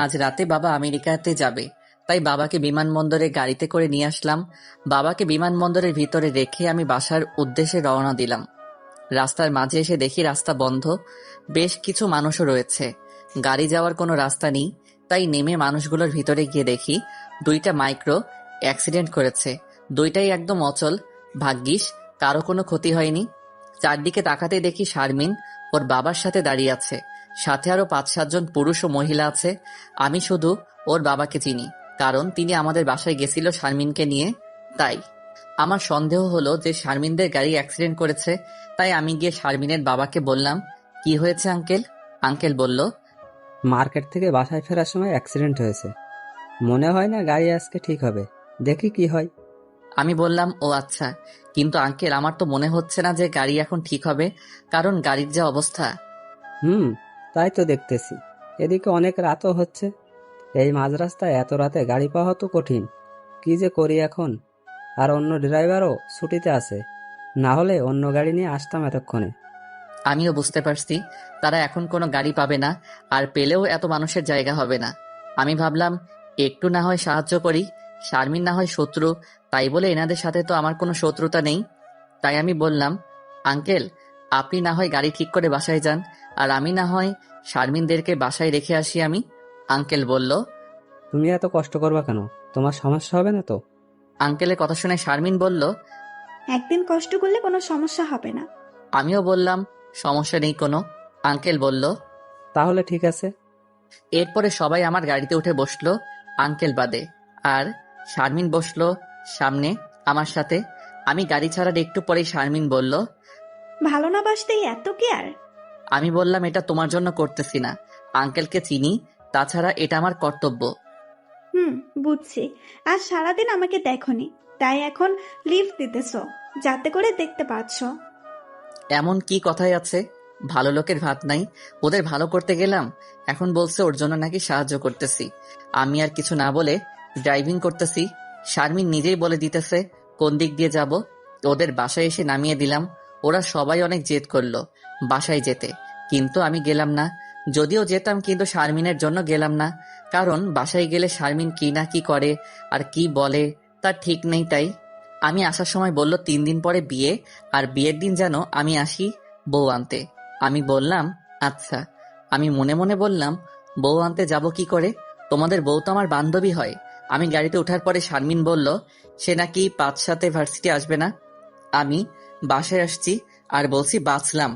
আজ রাতে বাবা আমেরিকাতে যাবে, তাই বাবাকে বিমানবন্দরে গাড়িতে করে নিয়ে আসলাম। বাবাকে বিমানবন্দরের ভিতরে রেখে আমি বাসার উদ্দেশ্যে রওনা দিলাম। রাস্তার মাঝে এসে দেখি রাস্তা বন্ধ, বেশ কিছু মানুষও রয়েছে, গাড়ি যাওয়ার কোনো রাস্তা নেই। তাই নেমে মানুষগুলোর ভিতরে গিয়ে দেখি দুইটা মাইক্রো অ্যাক্সিডেন্ট করেছে, দুইটাই একদম অচল। ভাগ্যিস কারো কোনো ক্ষতি হয়নি। চারদিকে তাকাতে দেখি শারমিন ওর বাবার সাথে দাঁড়িয়ে আছে, সাথে আরো 5-7 জন পুরুষ ও মহিলা আছে। আমি শুধু ওর বাবাকে চিনি, কারণ তিনি আমাদের বাসায় গেছিল শারমিনকে নিয়ে। তাই আমার সন্দেহ হলো যে শারমিনদের গাড়ি অ্যাক্সিডেন্ট করেছে। তাই আমি গিয়ে শারমিনের বাবাকে বললাম, কি হয়েছে আঙ্কেল? আঙ্কেল বলল, মার্কেট থেকে বাসায় ফেরার সময় অ্যাক্সিডেন্ট হয়েছে। মনে হয় না গাড়ি আজকে ঠিক হবে, দেখি কি হয়। আমি বললাম, ও আচ্ছা, কিন্তু আঙ্কেল আমার তো মনে হচ্ছে না যে গাড়ি এখন ঠিক হবে, কারণ গাড়ির যা অবস্থা। তাই তো দেখতেছি। এদিকে অনেক রাতও হচ্ছে, এই মাঝ রাস্তায় এত রাতে গাড়ি পাওয়া তো কঠিন। কি যে করি এখন। আর অন্য ড্রাইভারও ছুটিতে আছে, না হলে অন্য গাড়ি নিয়ে আসতাম এতক্ষণে। আমিও বুঝতে পারছি তারা এখন কোনো গাড়ি পাবে না, আর পেলেও এত মানুষের জায়গা হবে না। আমি ভাবলাম একটু না হয় সাহায্য করি, শারমিন না হয় শত্রু, তাই বলে এনাদের সাথে তো আমার কোনো শত্রুতা নেই। তাই আমি বললাম, আঙ্কেল আপনি না হয় গাড়ি ঠিক করে বাসায় যান, আর আমি না হয় শারমিনদেরকে বাসায় রেখে আসি আমি। আঙ্কেল বলল, তুমি এত কষ্ট করবা কেন? তোমার সমস্যা হবে না তো? আঙ্কেলের কথা শুনে শারমিন বলল, একদিন কষ্ট করলে কোনো সমস্যা হবে না। আমিও বললাম, সমস্যা নেই কোনো। আঙ্কেল বলল, তাহলে ঠিক আছে। এরপরে সবাই আমার গাড়িতে উঠে বসলো, আঙ্কেল বাদে। আর শারমিন বসলো সামনে আমার সাথে। আমি গাড়ি ছাড়ার একটু পরেই শারমিন বলল, ভালো না বাসতেই এত কেয়ার? আমি বললাম, এটা তোমার জন্য করতেছি না, আঙ্কেলকে চিনি, তাছাড়া এটা আমার কর্তব্য। বুঝছি। আজ সারাদিন আমাকে দেখোনি, তাই এখন লিফট দিতেছো, যাতে করে দেখতে পাচ্ছ। এমন কি কথাই আছে? ভালো লোকের ভাত নাই, ওদের ভালো করতে গেলাম, এখন বলছে ওর জন্য নাকি সাহায্য করতেছি। আমি আর কিছু না বলে ড্রাইভিং করতেছি। শারমিন নিজেই বলে দিতেছে কোন দিক দিয়ে যাব। ওদের বাসায় এসে নামিয়ে দিলাম। ওরা সবাই অনেক জেদ করলো বাসায় যেতে, কিন্তু আমি গেলাম না। যদিও যেতাম, কিন্তু শারমিনের জন্য গেলাম না, কারণ বাসায় গেলে শারমিন কি না কি করে আর কি বলে তার ঠিক নেই। তাই আমি আসার সময় বলল 3 দিন পরে বিয়ে, আর বিয়ের দিন যেন আমি আসি বউ আনতে। আমি বললাম, আচ্ছা। আমি মনে মনে বললাম, বউ আনতে যাব কি করে? তোমাদের বউ তো আমার বান্ধবী হয়। আমি গাড়িতে ওঠার পরে শারমিন বলল সে নাকি 5-7 ভার্সিটি আসবে না। আমি বাসায় আসছি আর বলছি বাঁচলাম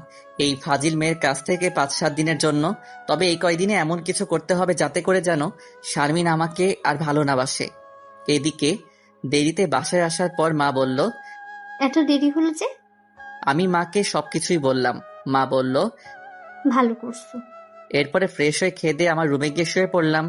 এই ফাজিল মেয়ের কাছ থেকে 5-7 দিনের জন্য। তবে এই কয়দিনে এমন কিছু করতে হবে যাতে করে যেন শারমিন আমাকে আর ভালো না বাসে। এদিকে দেরিতে বাসায় আসার পর মা বলল, এত দেরি হলো যে? আমি মাকে সবকিছুই বললাম। মা বলল, ভালো করছো। এরপরে ফ্রেশ হয়ে খেয়ে দিয়ে আমার রুমে গিয়ে শুয়ে পড়লাম।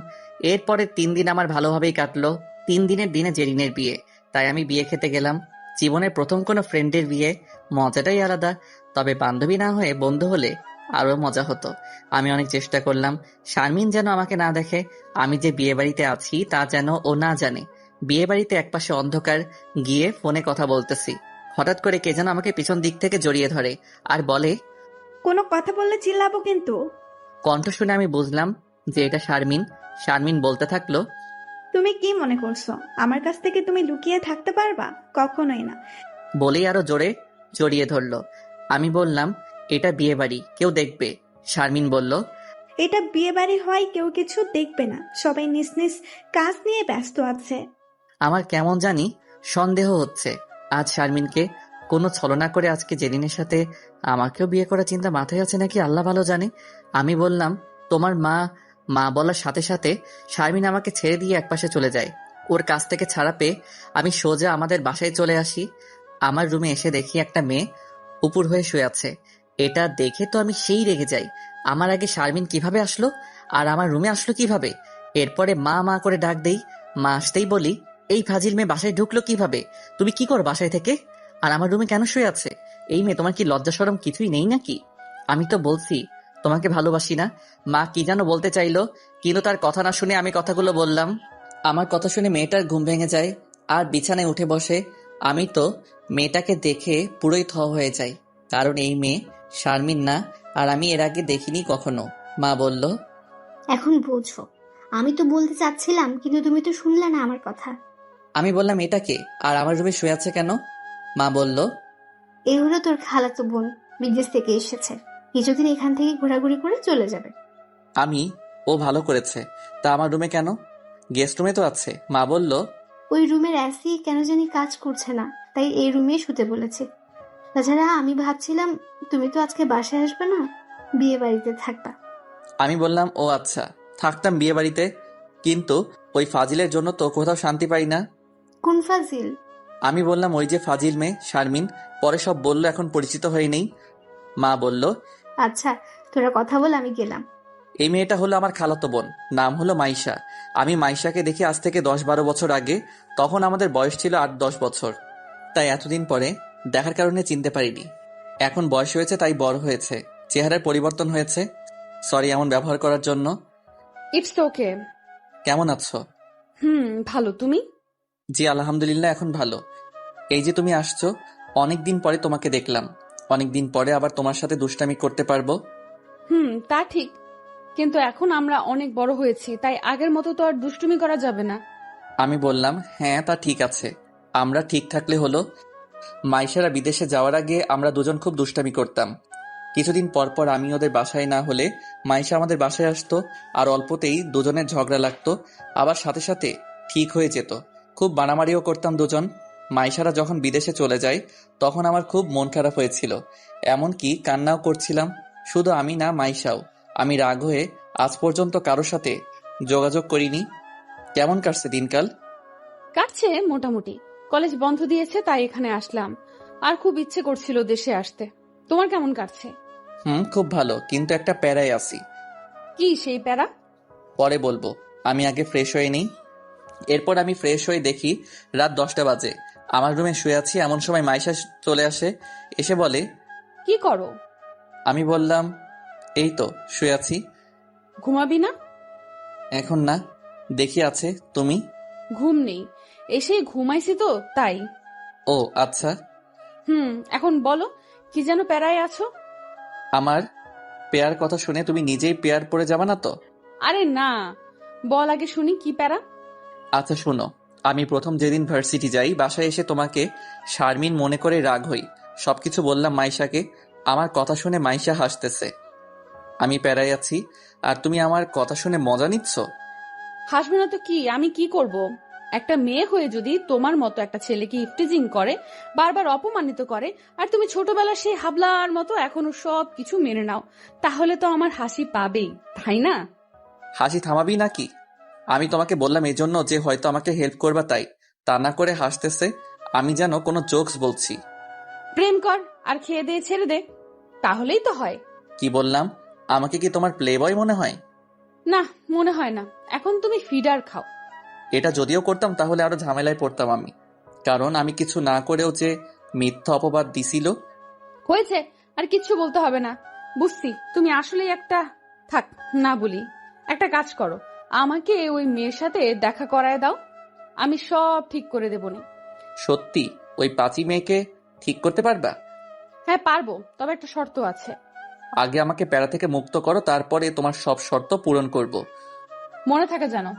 এরপরে 3 দিন আমার ভালোভাবেই কাটলো। 3 দিনের দিনে জেরিনের বিয়ে, তাই আমি বিয়ে খেতে গেলাম। জীবনের প্রথম কোনো ফ্রেন্ডের বিয়ে, মজাটাই আলাদা। তবে বান্ধবী না হয়ে বন্ধু হলে আরো মজা হতো। আমি অনেক চেষ্টা করলাম শারমিন যেন আমাকে না দেখে, আমি যে বিয়ে বাড়িতে আছি তা যেন ও না জানে। বিয়ে বাড়িতে একপাশে অন্ধকার, গিয়ে ফোনে কথা বলতেছি। হঠাৎ করে কে যেন আমাকে পিছন দিক থেকে জড়িয়ে ধরে আর বলে, কোনো কথা বললে চিল্লাবো কিন্তু। কণ্ঠ শুনে আমি বুঝলাম যে এটা শারমিন। শারমিন বলতে থাকলো, তুমি কি মনে করছো আমার কাছ থেকে তুমি লুকিয়ে থাকতে পারবা? কখনোই না। বলেই আরো জোরে জড়িয়ে ধরলো। আমি বললাম, এটা বিয়ে বাড়ি, কেউ দেখবে। শারমিন বলল, এটা বিয়ে বাড়ি হয়, কেউ কিছু দেখবে না, সবাই নিজ নিজ কাজ নিয়ে ব্যস্ত আছে। আমার কেমন জানি সন্দেহ হচ্ছে আজ শারমিনকে। কোনো ছলনা করে আজকে জেরিনের সাথে আমাকেও বিয়ে করার চিন্তা মাথায় আছে নাকি আল্লাহ ভালো জানে। আমি বললাম, তোমার মা মা বলার সাথে সাথে শারমিন আমাকে ছেড়ে দিয়ে একপাশে চলে যায়। ওর কাছ থেকে ছাড়া পেয়ে আমি সোজা আমাদের বাসায় চলে আসি। আমার রুমে এসে দেখি একটা মেয়ে উপর হয়ে শুয়ে আছে। এটা দেখে তো আমি সেই রেগে যাই। আমার আগে শারমিন কিভাবে আসলো আর আমার রুমে আসলো কিভাবে? এরপরে মা মা করে ডাক দেই। মা আসতেই বলি, এই ফাজিল মেয়ে বাসায় ঢুকলো কিভাবে? তুমি কি করো বাসায় থেকে? আর আমার রুমে কেন শুয়ে আছে? এই মেয়ে, তোমার কি লজ্জা শরম কিছুই নেই নাকি? আমি তো বলছি তোমাকে ভালোবাসি না। মা কি যেন বলতে চাইলো, কিন্তু তার কথা না শুনে আমি কথাগুলো বললাম। আমার কথা শুনে মেয়েটার ঘুম ভেঙে যায় আর বিছানায় উঠে বসে। আমি তো মেয়েটাকে দেখে পুরোই থ হয়ে যাই, কারণ এই মেয়ে শারমিন না, আর আমি এর আগে দেখিনি কখনো। মা বলল, এখন বোঝো। আমি তো বলতে চাচ্ছিলাম, কিন্তু তুমি তো শুনলে না আমার কথা। আমি বললাম, এটাকে আর আমার রুমে শুয়ে আছে কেন? মা বলল, এই হলো তোর খালাতো বোন, বিদেশ থেকে এসেছে, কিছুদিন এখান থেকে ঘোরাঘুরি করে চলে যাবে। আমি, ও ভালো করেছে। তা আমার রুমে কেন? গেস্ট রুমে তো আছে। মা বলল, ওই রুমের এসি কেন জানি কাজ করছে না, তাই এই রুমে শুতে বলেছে। তাছাড়া আমি ভাবছিলাম তুমি তো আজকে বাসায় আসবে না, বিয়ে বাড়িতে থাকবা। আমি বললাম, ও আচ্ছা, থাকতাম বিয়ে বাড়িতে, কিন্তু ওই ফাজিলের জন্য তো কোথাও শান্তি পাই না। কোন ফাজিল? আমি বললাম, ওই যে ফাজিল মেয়ে শারমিন। পরে সব বলল, এখন পরিচিত হয়ে নেই। মা বলল, আচ্ছা, তোরা কথা বল, আমি গেলাম। এই মেয়েটা হলো আমার খালাতো বোন, নাম হলো মাইশা। আমি মাইশাকে দেখি আজ থেকে 10-12 বছর আগে। তখন আমাদের বয়স ছিল 8-10 বছর, তাই এতদিন পরে দেখার কারণে চিনতে পারিনি। এখন বয়স হয়েছে তাই বড় হয়েছে, চেহারার পরিবর্তন হয়েছে। সরি এমন ব্যবহার করার জন্য। It's okay. কেমন আছো? ভালো, তুমি? জি আলহামদুলিল্লাহ, এখন ভালো। এই যে তুমি আসছো, অনেকদিন পরে তোমাকে দেখলাম। অনেকদিন পরে আবার তোমার সাথে দুষ্টামি করতে পারবো। তা ঠিক, কিন্তু এখন আমরা অনেক বড় হয়েছি, তাই আগের মতো তো আর দুষ্টুমি করা যাবে না। আমি বললাম, হ্যাঁ তা ঠিক আছে, আমরা ঠিক থাকলে হলো। মাইশারা বিদেশে যাওয়ার আগে আমরা দুজন খুব দুষ্টামি করতাম। কিছুদিন পর পর আমি ওদের বাসায় না হলে মাইশা আমাদের বাসায় আসতো, আর অল্পতেই দুজনের ঝগড়া লাগতো, আবার সাথে সাথে ঠিক হয়ে যেত। খুব বাড়ামারিও করতাম দুজন। মাইশারা যখন বিদেশে চলে যায় তখন আমার খুব মন খারাপ হয়েছিল, এমনকি কান্নাও করছিলাম। শুধু আমি না, মাইশাও। আমি রাগ হয়ে আজ পর্যন্ত কারোর সাথে যোগাযোগ করিনি। কেমন কাটছে দিনকাল? কাটছে মোটামুটি। কলেজ বন্ধ দিয়েছে তাই এখানে আসলাম, আর খুব ইচ্ছে করছিল দেশে আসতে। তোমার কেমন কাটছে? খুব ভালো, কিন্তু একটা প্যারায় আছি। কি সেই প্যারা? পরে বলবো, আমি আগে ফ্রেশ হয়ে নিই। এরপর আমি ফ্রেশ হয়ে দেখি রাত 10টা বাজে। আমার রুমে শুয়ে আছি, এমন সময় মাইশা চলে আসে। এসে বলে, কি করো? আমি বললাম, এই তো শুয়ে আছি। ঘুমাবি না? এখন না, দেখি আছে। তুমি? ঘুম নেই, এসে ঘুমাইছি তো তাই। ও আচ্ছা। এখন বলো, কি যেন প্যারায় আছো? আমার পেয়ার কথা শুনে তুমি নিজেই পেয়ার পড়ে যাবা না তো? আরে না, বল আগে শুনি কি প্যারা। আচ্ছা শোনো, আমি প্রথম যেদিন ভার্সিটি যাই, বাসায় এসে তোমাকে শারমিন মনে করে রাগ হই। সবকিছু বললাম মাইশাকে। আমার কথা শুনে মাইশা হাসতেছে। আমি প্যারায় আছি আর তুমি আমার কথা শুনে মজা নিচ্ছ। হাসবো না তো কি, আমি কি করব? একটা মেয়ে হয়ে যদি তোমার মতো একটা ছেলেকে ইফটিজিং করে, বারবার অপমানিত করে, আর তুমি ছোটবেলার সেই হাবলার মতো এখনো সব কিছু মেনে নাও, তাহলে তো আমার হাসি পাবেই, তাই না? হাসি থামাবি নাকি? আমি তোমাকে বললাম এই জন্য যে হয়তো আমাকে হেল্প করবা, তাই। তা না করে হাসতেছে, আমি যেন কোনো জোকস বলছি। প্রেম কর আর খেয়ে দিয়ে ছেড়ে দে, তাহলেই তো হয়। কি বললাম? আমাকে কি তোমার প্লে বয় মনে হয়? না, মনে হয় না। এখন তুমি ফিডার খাও। এটা যদিও করতাম তাহলে আরো ঝামেলায় পড়তাম আমি, কারণ আমি কিছু না করেও যে মিথ্যা অপবাদ দিছিল। হয়েছে, আর কিচ্ছু বলতে হবে না। বুঝছি তুমি আসলেই একটা, থাক না বলি। একটা কাজ করো, আমাকে ওই মেয়ের সাথে দেখা করায় দাও, আমি সব ঠিক করে দেবনি। সত্যি ওই পাঁচি মেয়েকে ঠিক করতে পারবা? হ্যাঁ পারবো, তবে একটা শর্ত আছে। আগে আমাকে প্যারা থেকে মুক্ত করো, তারপরে তোমার সব শর্ত পূরণ করব। মনে থাকে জানো?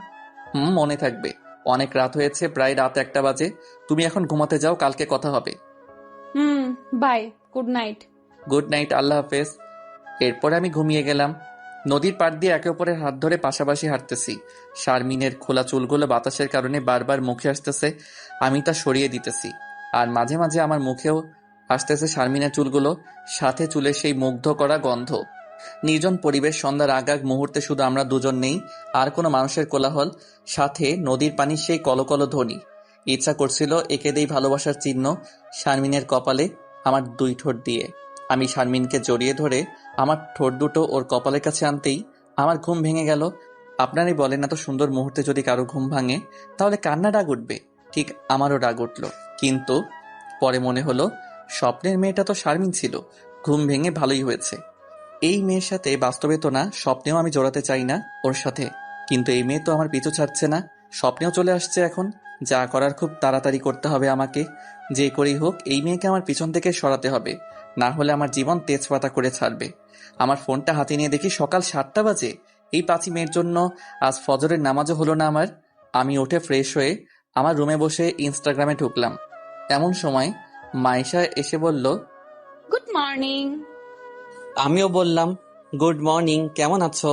মনে থাকবে। অনেক রাত হয়েছে, প্রায় রাত 1টা বাজে। তুমি এখন ঘুমাতে যাও, কালকে কথা হবে। Bye, good night. Good night, আল্লাহ হাফেজ। এরপরে আমি ঘুমিয়ে গেলাম। নদীর পাড় দিয়ে একে অপরের হাত ধরে পাশাপাশি হাঁটতেছি। শারমিনের খোলা চুলগুলো বাতাসের কারণে বারবার মুখে আসতেছে, আমি তা সরিয়ে দিতেছি। আর মাঝে মাঝে আমার মুখেও আসতেছে শারমিনের চুলগুলো, সাথে চুলের সেই মুগ্ধ করা গন্ধ। নির্জন পরিবেশ, সন্ধ্যার আগাগ মুহূর্তে শুধু আমরা দুজন নেই, আর কোনো মানুষের কোলাহল, সাথে নদীর পানির সেই কলকল ধ্বনি। ইচ্ছা করছিল এঁকে দেই ভালোবাসার চিহ্ন শারমিনের কপালে আমার 2 ঠোঁট দিয়ে। আমি শারমিনকে জড়িয়ে ধরে আমার ঠোঁট দুটো ওর কপালের কাছে আনতেই আমার ঘুম ভেঙে গেল। আপনারাই বলেন, এত সুন্দর মুহূর্তে যদি কারো ঘুম ভাঙে তাহলে কান্না রাগ উঠবে। ঠিক আমারও রাগ উঠল, কিন্তু পরে মনে হলো স্বপ্নের মেয়েটা তো শারমিন ছিল। ঘুম ভেঙে ভালোই হয়েছে। এই মেয়ের সাথে বাস্তবে তো না, স্বপ্নেও আমি জড়াতে চাই না ওর সাথে, কিন্তু এই মেয়ে তো আমার পিছু ছাড়ছে না, স্বপ্নেও চলে আসছে। এখন যা করার খুব তাড়াতাড়ি করতে হবে আমাকে। যে করেই হোক এই মেয়েকে আমার পিছন থেকে সরাতে হবে, না হলে আমার জীবন তেজপাতা করে ছাড়বে। আমার ফোনটা হাতে নিয়ে দেখি সকাল 7টা বাজে। এই 5 মেয়ের জন্য আজ ফজরের নামাজও হলো না আমার। আমি উঠে ফ্রেশ হয়ে আমার রুমে বসে ইনস্টাগ্রামে ঢুকলাম। এমন সময় মাইশা এসে বলল, গুড মর্নিং। আমিও বললাম গুড মর্নিং, কেমন আছো?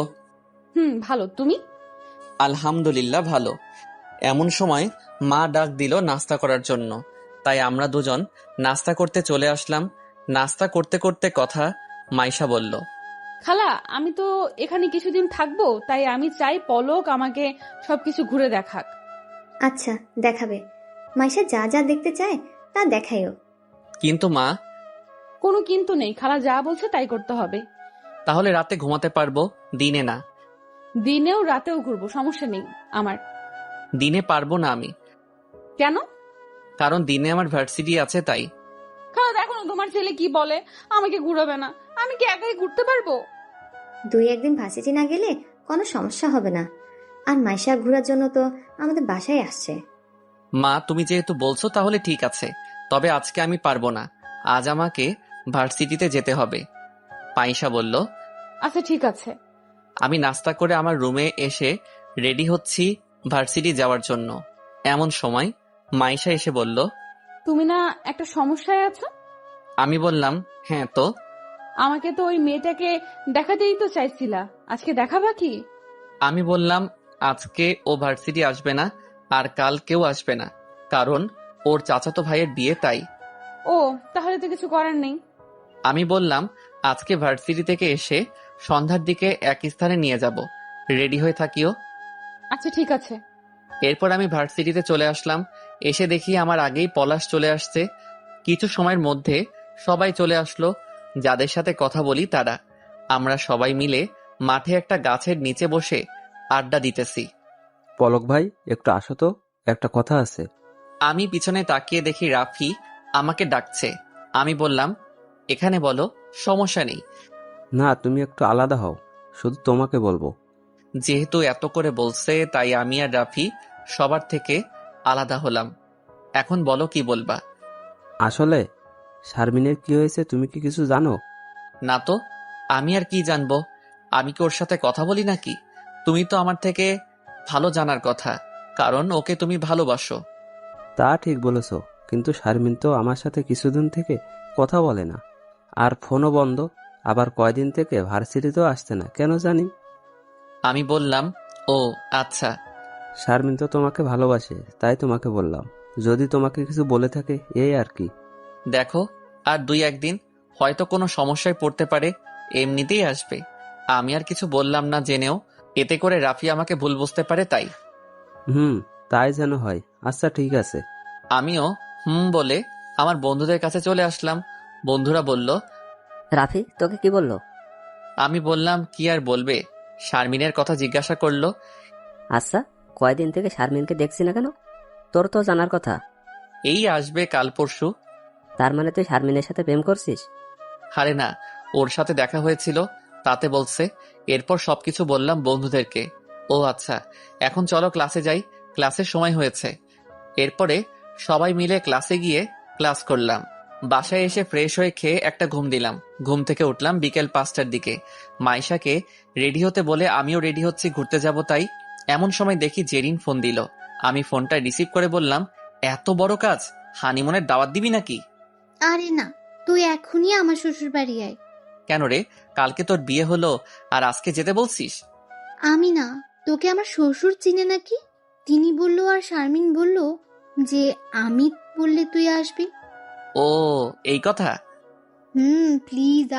ভালো, তুমি? আলহামদুলিল্লাহ ভালো। এমন সময় মা ডাক দিল নাস্তা করার জন্য, তাই আমরা দুজন নাস্তা করতে চলে আসলাম। নাস্তা করতে করতে কথা, মাইশা বলল, খালা, আমি তো এখানে কিছুদিন থাকবো, তাই আমি চাই পলক আমাকে সবকিছু ঘুরে দেখাক। আচ্ছা, দেখাবে। মাইশা যা যা দেখতে চায় তা দেখাইও। কিন্তু মা। কোনো কিন্তু নেই, খালা যা বলছে তাই করতে হবে। তাহলে রাতে ঘুমাতে পারবো, দিনে না? দিনেও রাতেও ঘুরবো, সমস্যা নেই আমার। দিনে পারবো না আমি। কেন? কারণ দিনে আমার ভার্সিটি আছে, তাই। খালা দেখো না তোমার ছেলে কি বলে, আমাকে ঘুরাবে না। আমি কি একাই ঘুরতে পারবো? 2 একদিন ভার্সিটি না গেলে কোনো সমস্যা হবে না। আর মাইশা ঘোরার জন্য তো আমাদের বাসায় আসছে। মা, তুমি যেহেতু বলছো তাহলে ঠিক আছে, তবে আজকে আমি পারবো না। আজ আমাকে ভার্সিটিতে যেতে হবে। মাইশা বলল, আচ্ছা ঠিক আছে। আমি নাস্তা করে আমার রুমে এসে রেডি হচ্ছি ভার্সিটি যাওয়ার জন্য। এমন সময় মাইশা এসে বলল, তুমি না একটা সমস্যায় আছো? আমি বললাম, হ্যাঁ তো। আমাকে তো ওই মেয়েটাকে দেখাতেই তো চাইছিলা, আজকে দেখাবা কি? আমি বললাম, আজকে ও ভার্সিটি আসবে না, আর কাল কেউ আসবে না, কারণ ওর চাচাতো ভাইয়ের বিয়ে, তাই। ও, তাহলে তো কিছু করার নেই। আমি বললাম, আজকে ভার্সিটি থেকে এসে সন্ধ্যার দিকে এক স্থানে নিয়ে যাব, রেডি হয়ে থাকিও। আচ্ছা ঠিক আছে। এরপর আমি ভার্সিটিতে চলে আসলাম। এসে দেখি আমার আগেই পলাশ চলে আসছে। কিছু সময়ের মধ্যে সবাই চলে আসলো, যাদের সাথে কথা বলি তারা। আমরা সবাই মিলে মাঠে একটা গাছের নিচে বসে আড্ডা দিতেছি। পলক ভাই, একটু আসো তো, একটা কথা আছে। আমি পিছনে তাকিয়ে দেখি রাফি আমাকে ডাকছে। আমি বললাম, এখানে বলো, সমস্যা নেই। না, তুমি একটু আলাদা হও, শুধু তোমাকে বলবো। যেহেতু এত করে বলছে, তাই আমি আর রাফি সবার থেকে আলাদা হলাম। এখন বলো, কি বলবা? আসলে শারমিনের কি হয়েছে তুমি কি কিছু জানো? না তো, আমি আর কি জানবো? আমি কি ওর সাথে কথা বলি নাকি? তুমি তো আমার থেকে ভালো জানার কথা, কারণ ওকে তুমি ভালোবাসো। তা ঠিক বলেছ, কিন্তু শারমিন তো আমার সাথে কিছুদিন থেকে কথা বলে না, আর ফোনও বন্ধ। আবার কয়দিন থেকে ভার্সিটিতেও আসছে না, কেন জানি। আমি বললাম, ও আচ্ছা। শারমিন তো তোমাকে ভালোবাসে, তাই তোমাকে বললাম, যদি তোমাকে কিছু বলে থাকে, এই আর কি। দেখো, আর 2-1 দিন হয়তো কোনো সমস্যায় পড়তে পারে, এমনিতেই আসবে। আমি আর কিছু বললাম না জেনেও, এতে করে রাফি আমাকে ভুল বুঝতে পারে, তাই। তাই যেন হয়। আচ্ছা ঠিক আছে। আমিও বলে আমার বন্ধুদের কাছে চলে আসলাম। বন্ধুরা বলল, রাফি তোকে কি বললো? আমি বললাম, কি আর বলবে, শারমিনের কথা জিজ্ঞাসা করলো। আচ্ছা, কয়দিন থেকে শারমিনকে দেখছি না কেন? তোর তো জানার কথা। এই আসবে কাল পরশু। তার মানে তুই শারমিনের সাথে প্রেম করছিস? আরে না, ওর সাথে দেখা হয়েছিল, তাতে বলছে। এরপর সবকিছু বললাম বন্ধুদেরকে। ও আচ্ছা, এখন চলো ক্লাসে যাই, ক্লাসের সময় হয়েছে। এরপরে সবাই মিলে ক্লাসে গিয়ে ক্লাস করলাম। বাসায় এসে ফ্রেশ হয়ে খেয়ে একটা ঘুম দিলাম। ঘুম থেকে উঠলাম বিকেল 5টার দিকে। মাইশাকে রেডি হতে বলে আমিও রেডি হচ্ছি, ঘুরতে যাব তাই। এমন সময় দেখি জেরিন ফোন দিল। আমি ফোনটা রিসিভ করে বললাম, এত বড় কাজ, হানিমুনের দাওয়াত দিবি নাকি? আরে না, তুই এখনই আমার শ্বশুর বাড়ি আয়। কেন রে, কালকে তোর বিয়ে হলো আর আজকে যেতে বলছিস? আমি না, তোকে আমার শ্বশুর চিনে নাকি? তিনি বলল, আর শারমিন বলল যে আমি বললে তুই আসবি। ও ও, এই কথা। প্লিজ